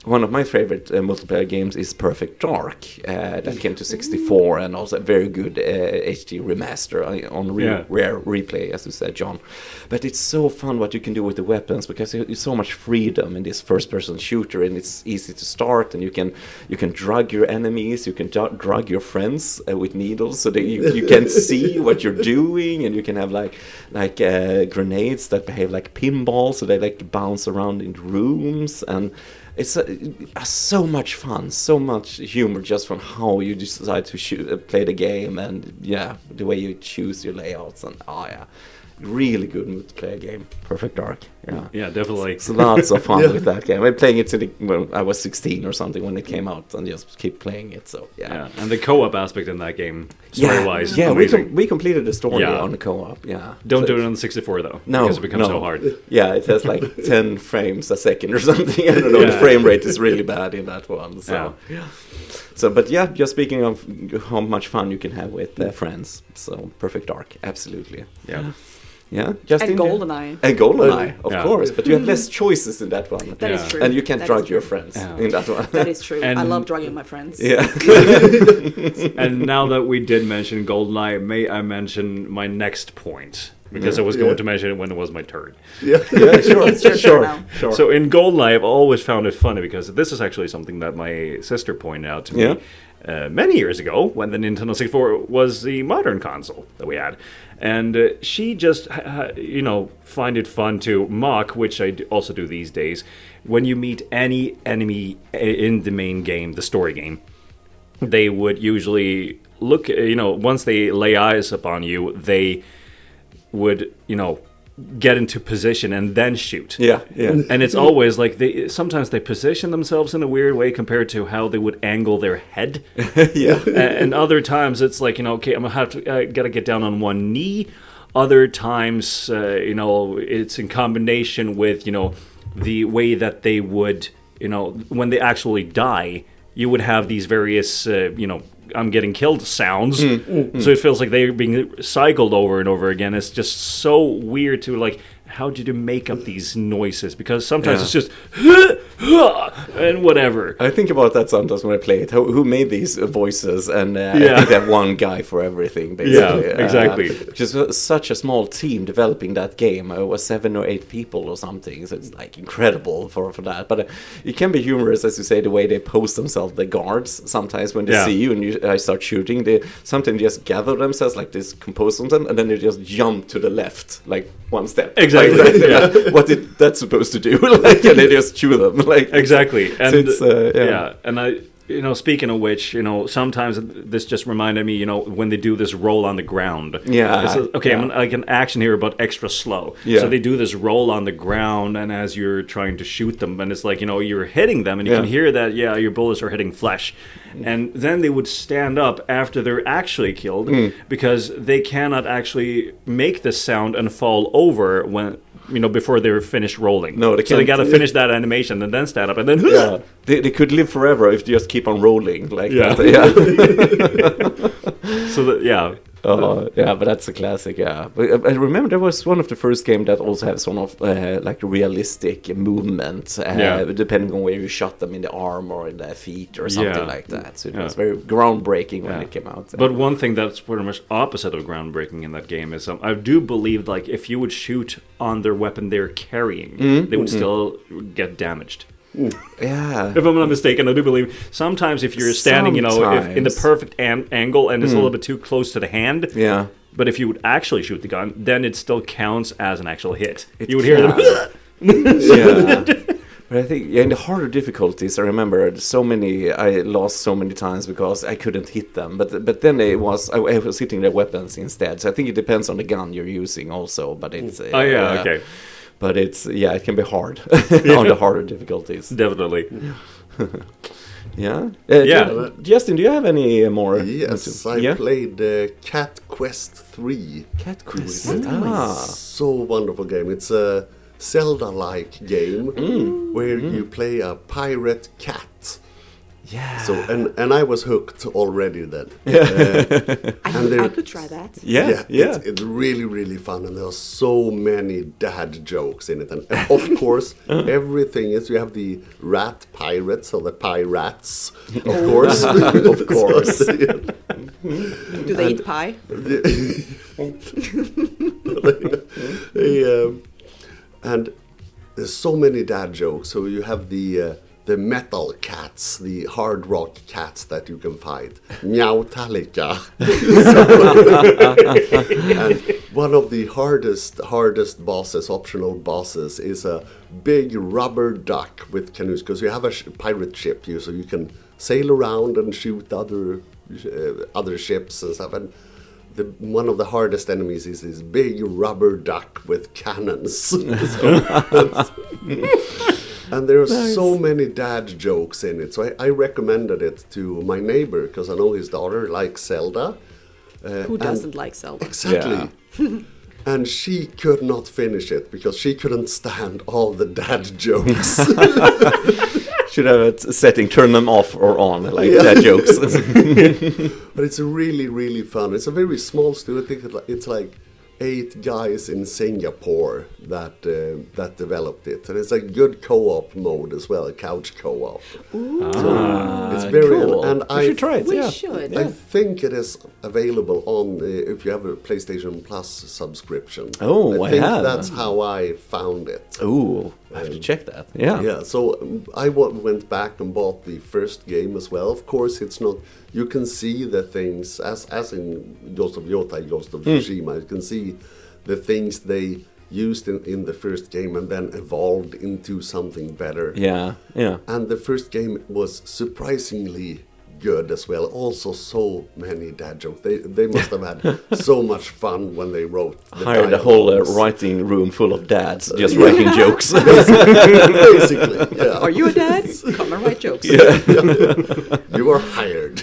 one of my favorite multiplayer games is Perfect Dark, that came to 64 and also a very good HD remaster on rare replay, as you said, John. But it's so fun what you can do with the weapons, because there's so much freedom in this first-person shooter, and it's easy to start, and you can drug your enemies, you can drug your friends with needles, so that you can see what you're doing, and you can have like grenades that behave like pinballs, so they like bounce around in rooms, and it's so much fun, so much humor just from how you decide to play the game, and the way you choose your layouts, and really good multiplayer game, Perfect Dark. Yeah, definitely. It's lots of fun with that game. I'm playing it when I was 16 or something when it came out, and just keep playing it. So and the co-op aspect in that game, story-wise, we completed the story on the co-op. Don't do it on the 64 though, because it becomes so hard. Yeah, it has like 10 frames a second or something. I don't know. The frame rate is really bad in that one. So So, but just speaking of how much fun you can have with friends, so Perfect Dark, absolutely. Yeah, just and GoldenEye. And GoldenEye, of course, but you have less choices in that one. That is true. And you can't drug your friends in that one. That is true. I love drugging my friends. Yeah. And now that we did mention GoldenEye, may I mention my next point? Because I was going to mention it when it was my turn. Sure. So in GoldenEye, I've always found it funny because this is actually something that my sister pointed out to me many years ago when the Nintendo 64 was the modern console that we had. And she just, find it fun to mock, which I also do these days, when you meet any enemy in the main game, the story game, they would usually look, once they lay eyes upon you, they would, get into position and then shoot. Yeah. And it's always like sometimes they position themselves in a weird way compared to how they would angle their head. And other times it's like, okay, I'm gonna have to gotta get down on one knee. Other times, it's in combination with, the way that they would when they actually die, you would have these various, I'm getting killed sounds. So it feels like they're being cycled over and over again. It's just so weird to like, how did you make up these noises? Because sometimes it's just and whatever. I think about that sometimes when I play it. Who made these voices? And I think they have one guy for everything, basically. Yeah, exactly. Just such a small team developing that game. It was 7 or 8 people or something. So it's like incredible for that. But it can be humorous, as you say, the way they pose themselves, the guards. Sometimes when they see you and I start shooting, they sometimes just gather themselves like this, compose themselves, and then they just jump to the left, like one step. Exactly. Like, what did that supposed to do? Like, and they just chew them. Like exactly. And so it's, and I, speaking of which, sometimes this just reminded me, when they do this roll on the ground. Yeah. I'm like an action here, but extra slow. Yeah. So they do this roll on the ground, and as you're trying to shoot them, and it's like, you're hitting them, and you can hear that, your bullets are hitting flesh. And then they would stand up after they're actually killed, because they cannot actually make the sound and fall over when... before they're finished rolling. No, they can't. So they got to finish that animation and then stand up and then... Yeah, they could live forever if they just keep on rolling like that. So that, but that's a classic. Yeah, but I remember there was one of the first game that also had sort of like realistic movement, depending on where you shot them in the arm or in the feet or something like that. So it was very groundbreaking when it came out. But one thing that's pretty much opposite of groundbreaking in that game is I do believe like if you would shoot on their weapon they're carrying, they would still get damaged. Yeah. If I'm not mistaken, I do believe sometimes if you're standing, if in the perfect angle and it's a little bit too close to the hand. Yeah. But if you would actually shoot the gun, then it still counts as an actual hit. You would hear them. Yeah. But I think in the harder difficulties, I remember I lost so many times because I couldn't hit them. But then I was hitting their weapons instead. So I think it depends on the gun you're using also. But it's okay. But it's it can be hard on the harder difficulties. Definitely. Justin, do you have any more? Yes, I played Cat Quest 3. Cat Quest. So wonderful game. It's a Zelda-like game where you play a pirate cat. Yeah. So and I was hooked already then. I could try that. Yeah. It's really, really fun, and there are so many dad jokes in it. And of course, everything is, you have the rat pirates, or the pirates, of course. Of course. Do they eat pie? And there's so many dad jokes. So you have the metal cats, the hard rock cats that you can fight. Meowtalica. And one of the hardest bosses, optional bosses, is a big rubber duck with canoes. Because you have a pirate ship, so you can sail around and shoot other ships and stuff. And one of the hardest enemies is this big rubber duck with cannons. And there are so many dad jokes in it. So I recommended it to my neighbor because I know his daughter likes Zelda. Who doesn't like Zelda? Exactly. Yeah. And she could not finish it because she couldn't stand all the dad jokes. Should have a setting, turn them off or on, like dad jokes. But it's really, really fun. It's a very small studio. I think it's like 8 guys in Singapore that developed it, and it's a good co-op mode as well, a couch co-op. So it's very cool. And we should try it. We should. I think it is available on if you have a PlayStation Plus subscription. Oh, I think have. that's how I found it. Oh, I have to check that. Yeah. Yeah. So I went back and bought the first game as well. Of course, it's not. You can see the things as in Ghost of Yota, Ghost of Tsushima. You can see the things they used in the first game and then evolved into something better. Yeah. And the first game was surprisingly good as well. Also, so many dad jokes. They must have had so much fun when they wrote. Hired a whole writing room full of dads just writing jokes. Basically, yeah. Are you a dad? Come and write jokes. Yeah. You are hired.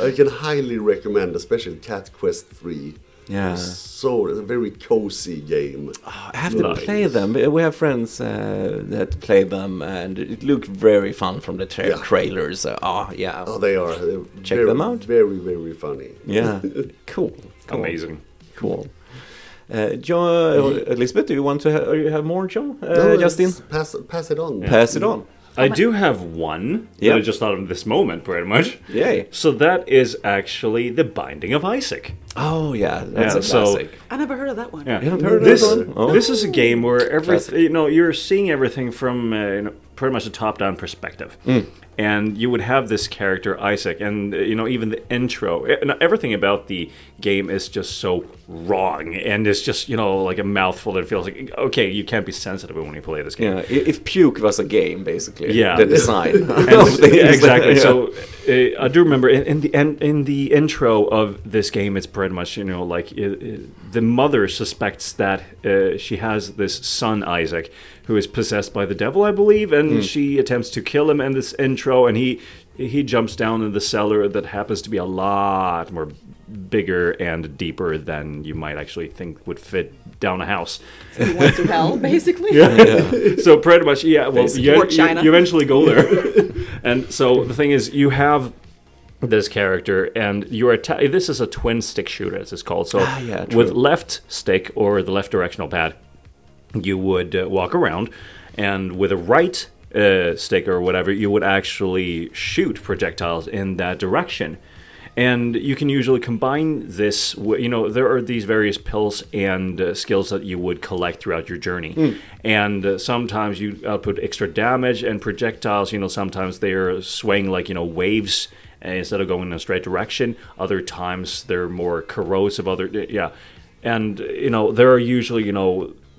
I can highly recommend, especially Cat Quest 3. Yeah. So a very cozy game. I have to play them. We have friends that play them, and it looked very fun from the trailers. Yeah. Oh, they are. Check them out. Very, very funny. Yeah. Cool. Amazing. Cool. John, Elizabeth, do you want to you have more, John? No, Justin? Pass it on. Pass it on. I do have one that I just thought of this moment, pretty much. Yay. So that is actually The Binding of Isaac. Oh, yeah. That's a classic. I never heard of that one. Yeah. You haven't heard of this that one? Oh. This is a game where everything, you're seeing everything from pretty much a top-down perspective. And you would have this character, Isaac, and, even the intro, everything about the game is just so wrong, and it's just, like a mouthful that feels like, okay, you can't be sensitive when you play this game. Yeah, if Puke was a game, basically. Yeah. The design. Exactly. Yeah. So I do remember in the intro of this game, it's pretty much the mother suspects that she has this son Isaac who is possessed by the devil, I believe, and she attempts to kill him in this intro, and he jumps down in the cellar that happens to be a lot more bigger and deeper than you might actually think would fit down a house. So you went to hell, basically. So pretty much, well, Or China. you eventually go there. And so the thing is, you have this character, and you're this is a twin stick shooter, as it's called. So with left stick, or the left directional pad, you would walk around, and with a right stick or whatever, you would actually shoot projectiles in that direction. And you can usually combine this, there are these various pills and skills that you would collect throughout your journey. And sometimes you output extra damage, and projectiles, sometimes they're swaying like, waves instead of going in a straight direction. Other times they're more corrosive, And, there are usually,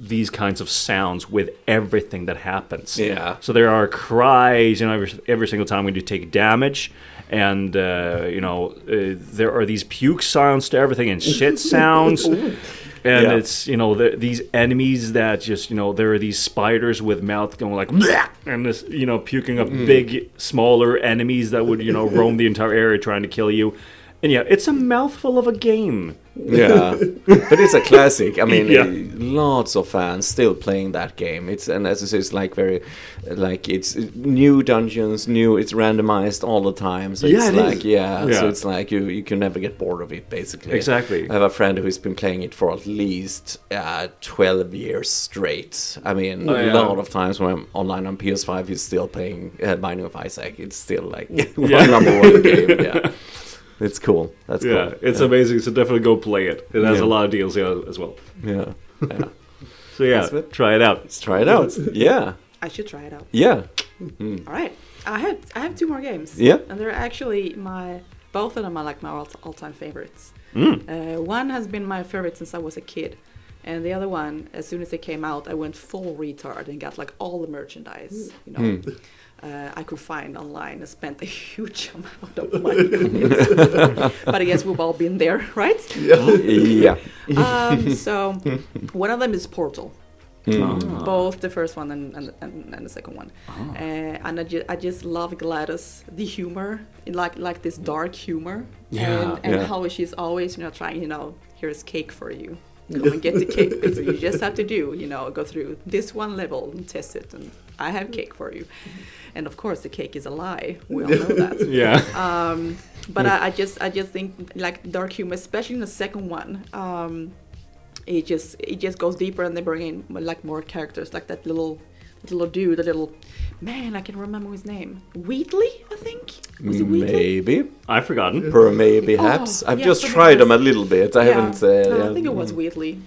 these kinds of sounds with everything that happens. Yeah. So there are cries, every single time when you take damage. And, there are these puke sounds to everything, and shit sounds. And it's, these enemies that just, there are these spiders with mouth going like, bleh! And this, puking up big, smaller enemies that would, roam the entire area trying to kill you. And it's a mouthful of a game. Yeah, but it's a classic. I mean, lots of fans still playing that game. And as you say, it's it's new dungeons, it's randomized all the time. So so it's like you can never get bored of it, basically. Exactly. I have a friend who's been playing it for at least 12 years straight. I mean, a lot of times when I'm online on PS5, he's still playing Binding of Isaac. It's still like number one game. Yeah. It's cool. That's cool. Yeah, it's amazing. So definitely go play it. It has a lot of DLC as well. Yeah. So try it out. Let's try it out. Yeah. I should try it out. Yeah. All right. I have two more games. Yeah. And they're actually both of them are like my all-time favorites. One has been my favorite since I was a kid. And the other one, as soon as it came out, I went full retard and got like all the merchandise, I could find online and spent a huge amount of money on it. But I guess we've all been there, right? Yeah. So one of them is Portal. Both the first one and the second one. And I just love Gladys, the humor, like this dark humor. And how she's always, trying, here's cake for you. Go and get the cake. Basically, you just have to go through this one level and test it, and I have cake for you. And of course, the cake is a lie. We all know that. But I just think like dark humor, especially in the second one, it just goes deeper, and they bring in like more characters, like that little dude, the little man. I can remember his name. Wheatley, I think. Was it Wheatley? Maybe. I've forgotten. Per maybe haps. I've just tried them a little bit. I haven't. I think it was Wheatley.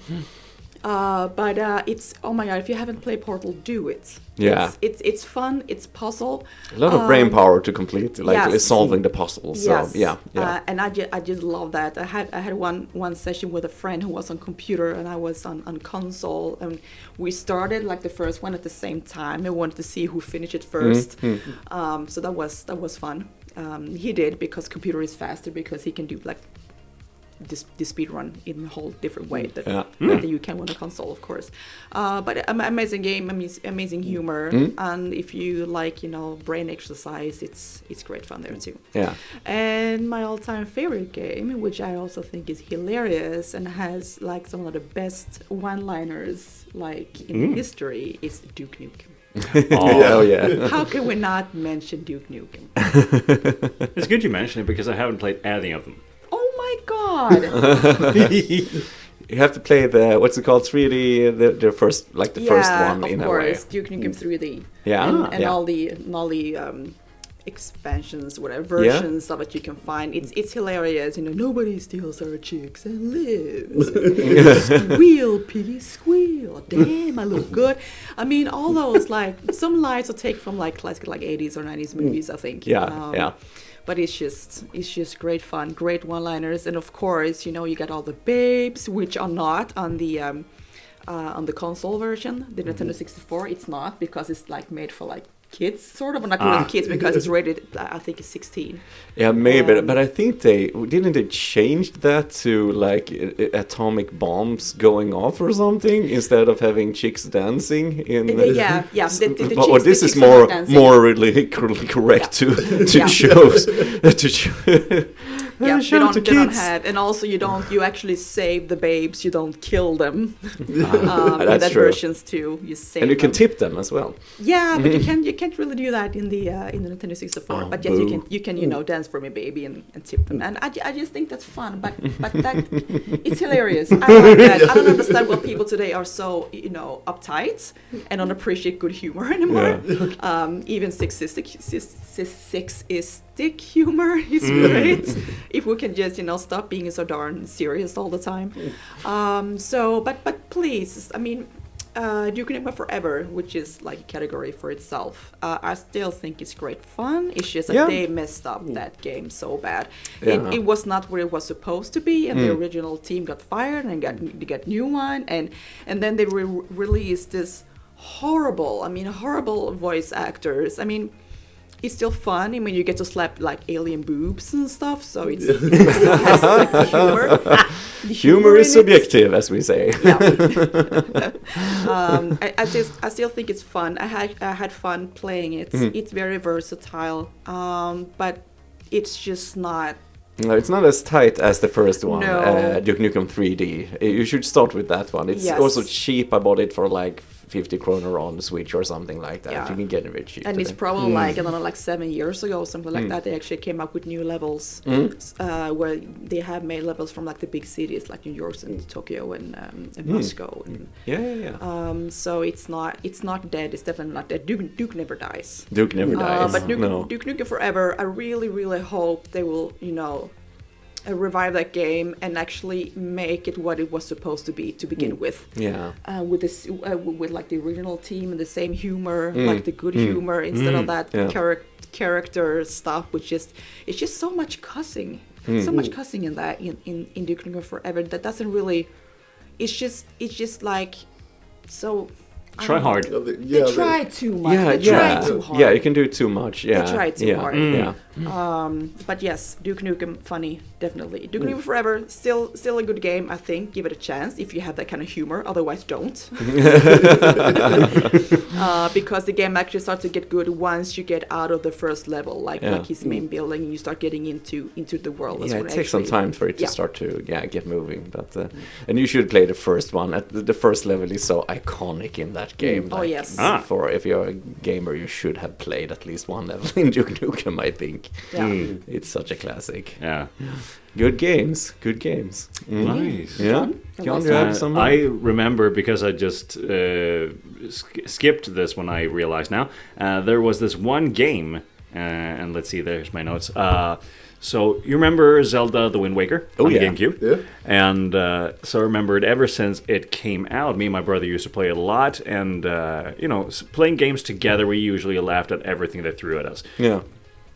But it's, oh my god, if you haven't played Portal, do it. Yeah. It's fun, it's puzzle. A lot of brain power to complete, solving the puzzles. So, and I just love that. I had one session with a friend who was on computer and I was on console, and we started like the first one at the same time. I wanted to see who finished it first. So that was fun. He did, because computer is faster, because he can do like the speed run in a whole different way that you can on a console, of course. But amazing game, amazing humor, and if you like, brain exercise, it's great fun there too. Yeah. And my all-time favorite game, which I also think is hilarious and has like some of the best one-liners like in history, is Duke Nukem. Oh yeah. How can we not mention Duke Nukem? It's good you mention it because I haven't played any of them. Oh my god! You have to play the what's it called 3D the first like the first one in a way. Of course, Duke Nukem 3D. Yeah, and all the expansions, whatever versions of it you can find. It's hilarious. Nobody steals our chicks and lives. Squeal, piggy, squeal. Damn, I look good. I mean, all those like some lines are taken from like classic like 80s or 90s movies, I think. Yeah. But it's just great fun, great one-liners, and of course, you got all the babes, which are not on the console version, the Nintendo 64. It's not because it's like made for like kids, sort of, or not really kids because it's rated, I think it's 16. Yeah, maybe, but I think they changed that to like atomic bombs going off or something instead of having chicks dancing in. Yeah. Or this is morally correct to shows to show. Yeah, they don't have, and also you actually save the babes, you don't kill them. That's that true. Versions too, you save. And you can them. tip them as well. Yeah, but you can't really do that in the Nintendo 64. But yes, you can dance for me, baby, and tip them. And I just think that's fun. But that it's hilarious. I like that. I don't understand why people today are so uptight and don't appreciate good humor anymore. Yeah. Even sexistic humor is great. If we can just stop being so darn serious all the time. But please, I mean. Duke Nukem Forever, which is like a category for itself, I still think it's great fun. It's just that they messed up that game so bad. Yeah. It was not where it was supposed to be, and the original team got fired and they got new one, and then they released this horrible voice actors. I mean, it's still fun. I mean, you get to slap like alien boobs and stuff, so it still has like the humor. The humor is subjective, as we say. Yeah. I still think it's fun. I had fun playing it. It's very versatile, but it's just not. No, it's not as tight as the first one, No. Duke Nukem 3D. You should start with that one. It's also cheap. I bought it for like 50 kroner on the Switch or something like that. Yeah. You can get it very cheap. And it's probably like, I don't know, like 7 years ago or something like that, they actually came up with new levels where they have made levels from like the big cities like New York and Tokyo and Moscow. And, so it's not dead. It's definitely not dead. Duke never dies. Duke never dies. But Duke Nukem Forever, I really, really hope they will, revive that game and actually make it what it was supposed to be to begin with. Yeah. With this, with like the original team and the same humor, like the good humor instead of that character stuff, which is it's just so much cussing, so much cussing in that in Duke Nukem Forever that doesn't really. It's just like so. Try hard. They try too much. Yeah, they try too hard. Yeah, you can do too much. Yeah. They try too hard. Yeah. But yes, Duke Nukem, funny, definitely. Duke Nukem Forever, still a good game, I think. Give it a chance if you have that kind of humor. Otherwise, don't. Because the game actually starts to get good once you get out of the first level, like his main building, and you start getting into the world. Yeah, it takes some time for it to start to get moving. But and you should play the first one. The first level is so iconic in that game. Oh yes. For if you're a gamer, you should have played at least one level in Duke Nukem, I think. Yeah. It's such a classic. Yeah. Good games. Nice. Yeah. John, do you have some? I remember because I just skipped this when I realized now. There was this one game, and let's see, there's my notes. So you remember Zelda: The Wind Waker on the GameCube? Yeah. And so I remembered ever since it came out, me and my brother used to play it a lot. And, playing games together, we usually laughed at everything they threw at us. Yeah.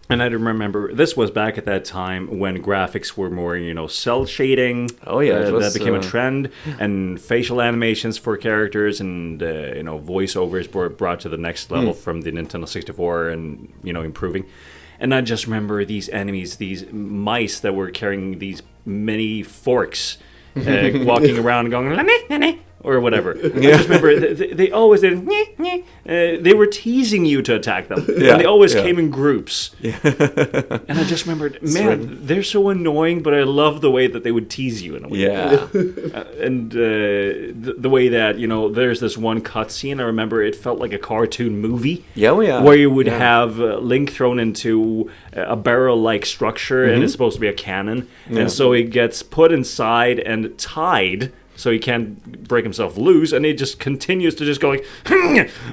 And I remember this was back at that time when graphics were more, cell shading. Oh yeah, that became a trend, and facial animations for characters, and voiceovers were brought to the next level from the Nintendo 64, and improving. And I just remember these enemies, these mice that were carrying these many forks walking around going, "Lemme," or whatever. I just remember they always did, they were teasing you to attack them. Yeah, And they always yeah. came in groups. And I just remembered, man, they're so annoying, but I love the way that they would tease you in a way. Yeah. And the way that, there's this one cutscene, I remember it felt like a cartoon movie. Yeah, oh, yeah. Where you would Yeah. have Link thrown into a barrel-like structure, and it's supposed to be a cannon. And so he gets put inside and tied, so he can't break himself loose, and he just continues to just go like,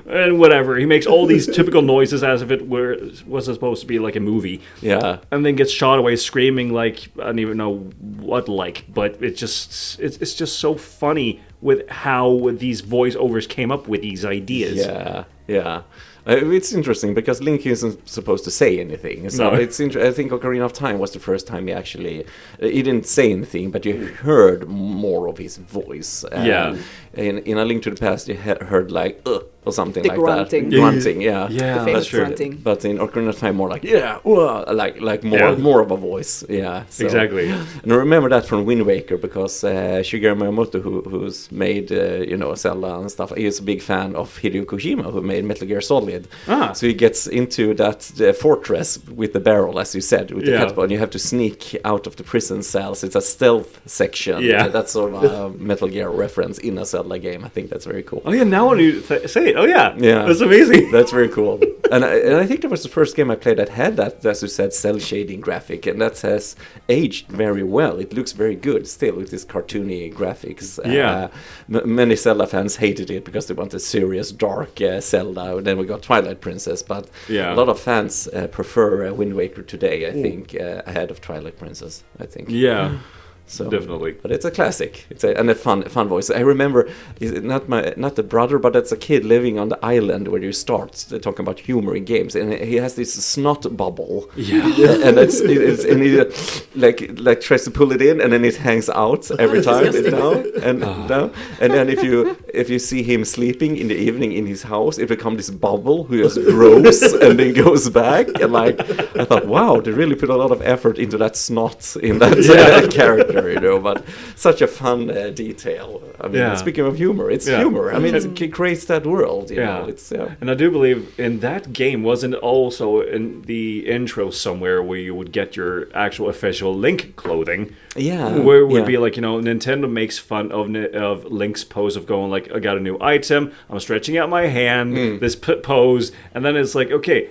and whatever. He makes all these typical noises as if it was supposed to be like a movie. Yeah. And then gets shot away screaming like, I don't even know what like, but it's just so funny with how these voiceovers came up with these ideas. Yeah, yeah. It's interesting because Link isn't supposed to say anything. So No. I think Ocarina of Time was the first time he actually he didn't say anything, but you heard more of his voice. Yeah. In A Link to the Past, you heard like or something The like grunting. that. Grunting, yeah. Yeah, The famous that's true. grunting. But in Ocarina of Time, more like like more of a voice. Yeah, so. Exactly. And I remember that from Wind Waker because Shigeru Miyamoto, who's made Zelda and stuff, he is a big fan of Hideo Kojima, who made Metal Gear Solid. Ah. So he gets into that fortress with the barrel, as you said, with the catapult. And you have to sneak out of the prison cells. It's a stealth section. Yeah. That's sort of a Metal Gear reference in a Zelda game. I think that's very cool. Oh yeah, now when you say it, oh yeah, Yeah. that's amazing. That's very cool. and I think that was the first game I played that had that, as you said, cell shading graphic, and that has aged very well. It looks very good still with this cartoony graphics. Yeah. Many Zelda fans hated it because they wanted serious, dark Zelda. Then we got Twilight Princess, but Yeah. a lot of fans prefer Wind Waker today, I think, ahead of Twilight Princess, I think. Yeah. So, Definitely. but it's a classic. It's a fun voice. I remember, not the brother, but it's a kid living on the island where you start talking about humor in games, and he has this snot bubble. Yeah. And it's and he like tries to pull it in, and then it hangs out every time. And then if you see him sleeping in the evening in his house, it becomes this bubble who just grows and then goes back. And like I thought, wow, they really put a lot of effort into that snot in that character. But such a fun detail. I mean, speaking of humor, it's humor. I mean, it creates that world. You know, it's And I do believe in that game, wasn't it also in the intro somewhere where you would get your actual official Link clothing? Yeah. Where it would be like, Nintendo makes fun of Link's pose of going like, I got a new item, I'm stretching out my hand, this pose, and then it's like, okay,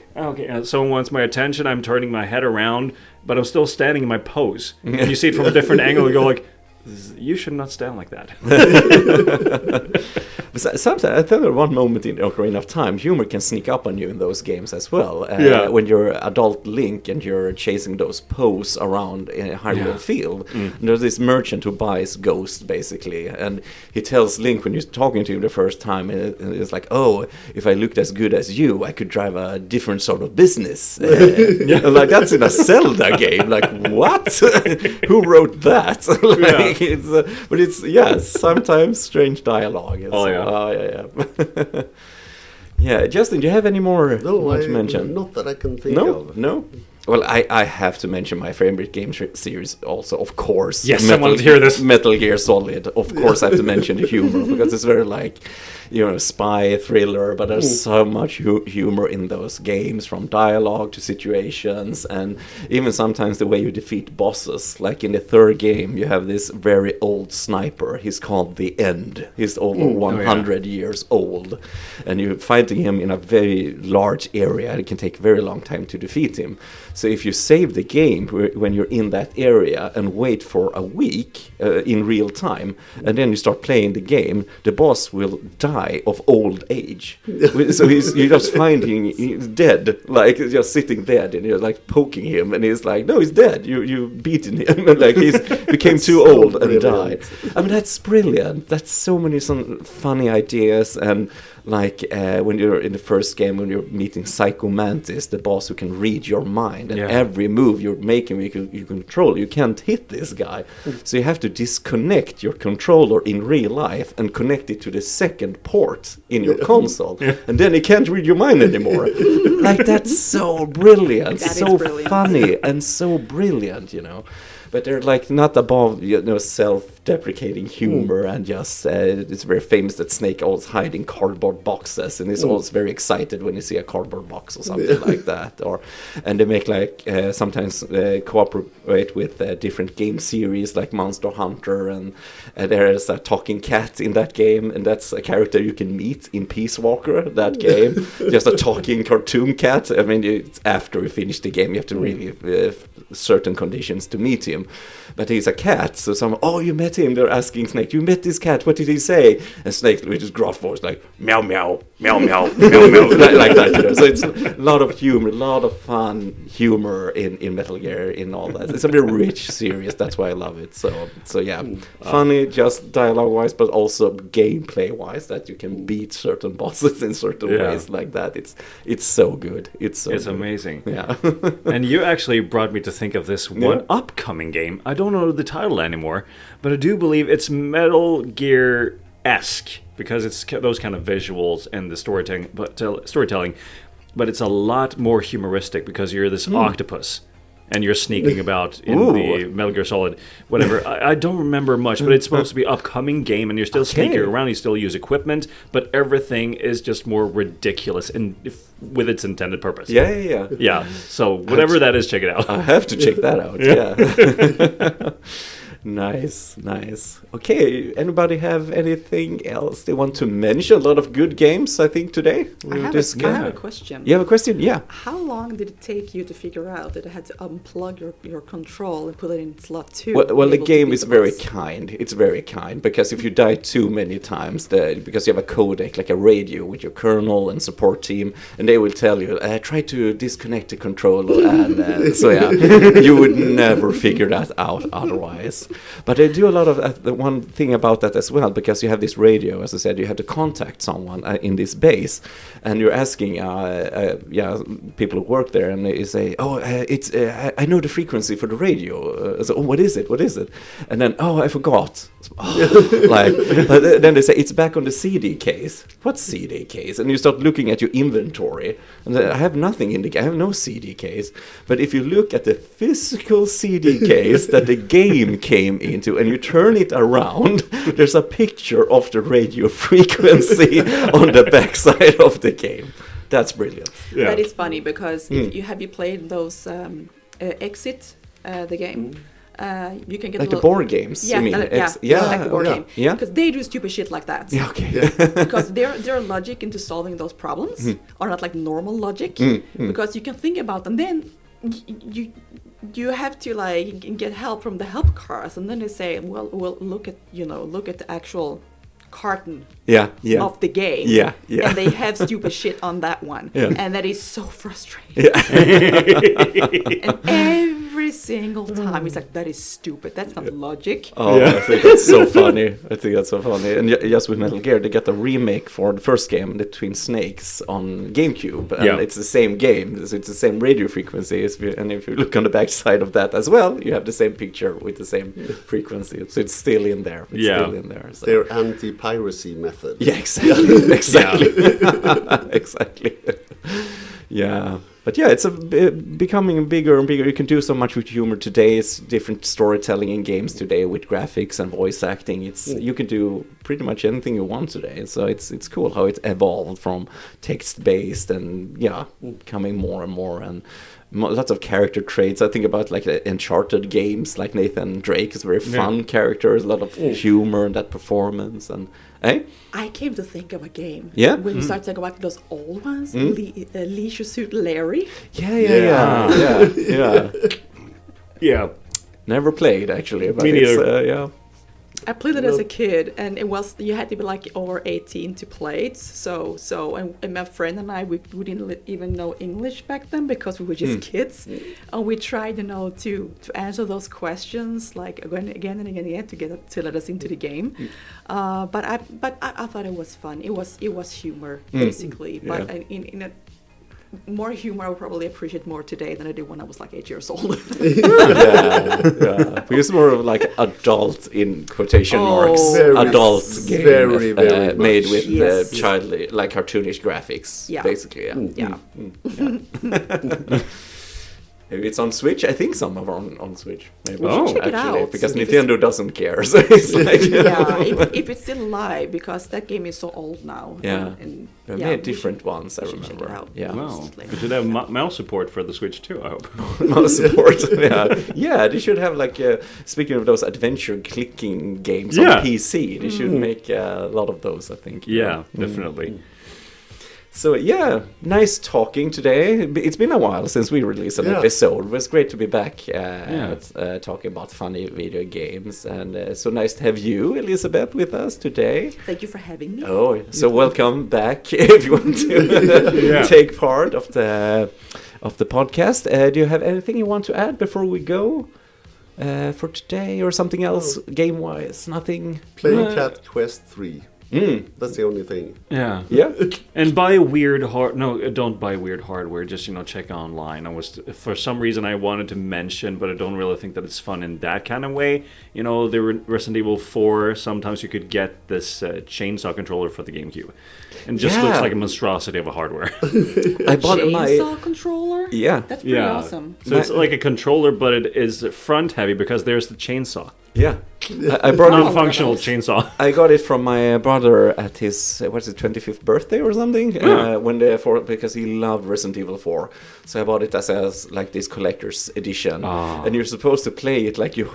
someone wants my attention, I'm turning my head around, but I'm still standing in my pose. And you see it from a different angle, you go like, you should not stand like that. Sometimes I think at one moment in Ocarina of Time, humor can sneak up on you in those games as well. When you're adult Link and you're chasing those Poes around in a Hyrule field, and there's this merchant who buys Ghost basically, and he tells Link when you're talking to him the first time, and it's like, oh, if I looked as good as you, I could drive a different sort of business. And like that's in a Zelda game. Like what? Who wrote that? But it's sometimes strange dialogue. Yeah, Justin, do you have any more to mention? Not that I can think of. No? Well, I have to mention my favorite game series also, of course. Yes, I wanted to hear this. Metal Gear Solid. Of course, I have to mention the humor because it's very like, spy thriller, but there's so much humor in those games, from dialogue to situations, and even sometimes the way you defeat bosses. Like in the third game, you have this very old sniper. He's called the End. He's over 100 years old, and you're fighting him in a very large area. It can take a very long time to defeat him. So if you save the game when you're in that area and wait for a week in real time, and then you start playing the game, the boss will die of old age. So you're just finding he's dead, like just sitting dead, and you're like poking him, and he's like, no, he's dead. You've beaten him, and like he's became too old and died. I mean, that's brilliant. That's so many some funny ideas. And like when you're in the first game, when you're meeting Psycho Mantis, the boss who can read your mind, and every move you're making, you control, you can't hit this guy. So you have to disconnect your controller in real life and connect it to the second port in your console, and then it can't read your mind anymore. Like that's so brilliant, That so is brilliant. funny, and so brilliant, but they're like not above, you know, self-deprecating humor, and just it's very famous that Snake always hide in cardboard boxes, and he's always very excited when you see a cardboard box or something like that. And they make like sometimes cooperate with different game series like Monster Hunter, and there is a talking cat in that game, and that's a character you can meet in Peace Walker, that game. Just a talking cartoon cat. I mean, it's after you finish the game, you have to really certain conditions to meet him, but he's a cat. So someone, oh, you met him? They're asking Snake, you met this cat? What did he say? And Snake with his gruff voice, like meow meow meow meow meow meow, like that. You know? So it's a lot of humor, a lot of fun humor in Metal Gear, in all that. It's a very rich series. That's why I love it. So yeah, funny just dialogue wise, but also gameplay wise, that you can beat certain bosses in certain ways like that. It's so good. It's good. Amazing. Yeah. And you actually brought me to think of this one upcoming game. I don't know the title anymore, but I do believe it's Metal Gear-esque, because it's those kind of visuals and the storytelling, but it's a lot more humoristic, because you're this octopus and you're sneaking about in the Metal Gear Solid, whatever. I don't remember much, but it's supposed to be an upcoming game, and you're still sneaking around, you still use equipment, but everything is just more ridiculous and with its intended purpose. Yeah, so whatever that is, check it out. I have to check that out, yeah. Nice. Okay, anybody have anything else they want to mention? A lot of good games, I think, today. I have a question. You have a question? Yeah. How long did it take you to figure out that I had to unplug your control and put it in slot 2? Well, the game is very kind. It's very kind, because if you die too many times, because you have a codec, like a radio with your kernel and support team, and they will tell you, try to disconnect the controller, and so yeah, you would never figure that out otherwise. But they do a lot of the one thing about that as well, because you have this radio, as I said, you have to contact someone in this base, and you're asking people who work there, and they say, it's I know the frequency for the radio. So, what is it? And then, I forgot. But then they say it's back on the CD case. What CD case? And you start looking at your inventory, and I have nothing in I have no CD case. But if you look at the physical CD case that the game came into, and you turn it around, there's a picture of the radio frequency on the backside of the game. That's brilliant. Yeah. That is funny, because if you played those Exit, the game? You can get like the board games. Yeah, you mean? Like the board game. Yeah, because they do stupid shit like that. Yeah, okay. Because their logic into solving those problems are not like normal logic. Because you can think about them, then you have to like get help from the help cars, and then they say, well, look at the actual carton of the game, and they have stupid shit on that one, and that is so frustrating. And every single time it's like, that is stupid, that's not logic. I think that's so funny. And just with Metal Gear, they got a remake for the first game, the Twin Snakes, on GameCube, and it's the same game, so it's the same radio frequency, and if you look on the back side of that as well, you have the same picture with the same frequency, so it's still in there. So. Their anti-piracy method. Yeah, exactly. Exactly. Yeah. But yeah, it's becoming bigger and bigger. You can do so much with humor today. It's different storytelling in games today with graphics and voice acting. You can do pretty much anything you want today. So it's cool how it evolved from text-based and becoming more and more, and lots of character traits. I think about like the Uncharted games, like Nathan Drake is very fun characters, a lot of humor in that performance. And I came to think of a game. Yeah. When you start to go back to those old ones, Leisure Suit Larry. Yeah. Never played actually, but me neither. I played it as a kid, and you had to be like over 18 to play it. So and my friend and I, we didn't even know English back then because we were just kids, and we tried, to answer those questions like again and again to let us into the game. But I thought it was fun. It was humor basically, but in a more humor I would probably appreciate more today than I did when I was like 8 years old. Because more of like adult in quotation marks, adult game, very made with childly, like cartoonish graphics, basically. It's on Switch. I think some are on Switch. Maybe. Oh. Check it Actually, out. because If Nintendo doesn't care. So it's like, Yeah, if it's still alive, because that game is so old now. Yeah. And They yeah, made we different ones, I we should check remember. it out. Yeah. Wow. Like- We should have mouse support for the Switch too, I hope. Mouse support. Yeah, they should have like speaking of those adventure clicking games Yeah. on PC, they should make a lot of those, I think. Yeah, definitely. So yeah, nice talking today. It's been a while since we released an Yeah. episode. It was great to be back talking about funny video games, and so nice to have you, Elizabeth, with us today. Thank you for having me. Oh, so welcome back if you want to take part of the podcast. Do you have anything you want to add before we go for today, or something else game-wise? Nothing. Playing Cat Quest 3. That's the only thing. Yeah. Yeah. And buy weird don't buy weird hardware. Just check online. For some reason I wanted to mention, but I don't really think that it's fun in that kind of way. The Resident Evil 4. Sometimes you could get this chainsaw controller for the GameCube, and it just looks like a monstrosity of a hardware. I bought Chainsaw controller? Yeah. That's pretty awesome. So it's like a controller, but it is front heavy because there's the chainsaw, Yeah. I brought it. non-functional chainsaw. I got it from my brother at his 25th birthday or something. Because he loved Resident Evil 4, so I bought it as like this collector's edition. And you're supposed to play it like you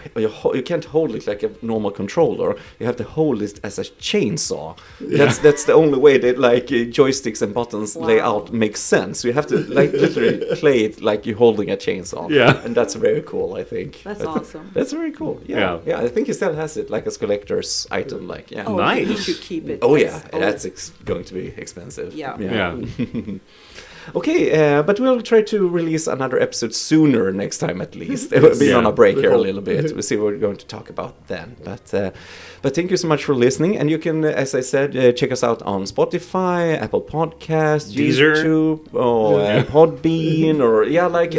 can't hold it like a normal controller. You have to hold it as a chainsaw. That's the only way that like joysticks and buttons layout makes sense. You have to like literally play it like you're holding a chainsaw. Yeah. And that's very cool, I think. That's awesome. That's very cool. Yeah. I think he still has it like as collector's item. Like Oh, Nice. you should keep it. Oh yeah, That's- that's going to be expensive. Yeah. Okay, but we'll try to release another episode sooner next time at least. We'll be on a break here a little bit. We'll see what we're going to talk about then. But thank you so much for listening, and you can, as I said, check us out on Spotify, Apple Podcasts, Deezer. YouTube, Podbean, or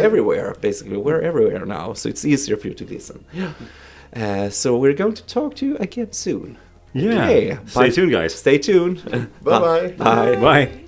everywhere. Basically, we're everywhere now, so it's easier for you to listen. So we're going to talk to you again soon. Yeah. Okay, Stay tuned, guys. Stay tuned. Bye-bye. Bye. Bye.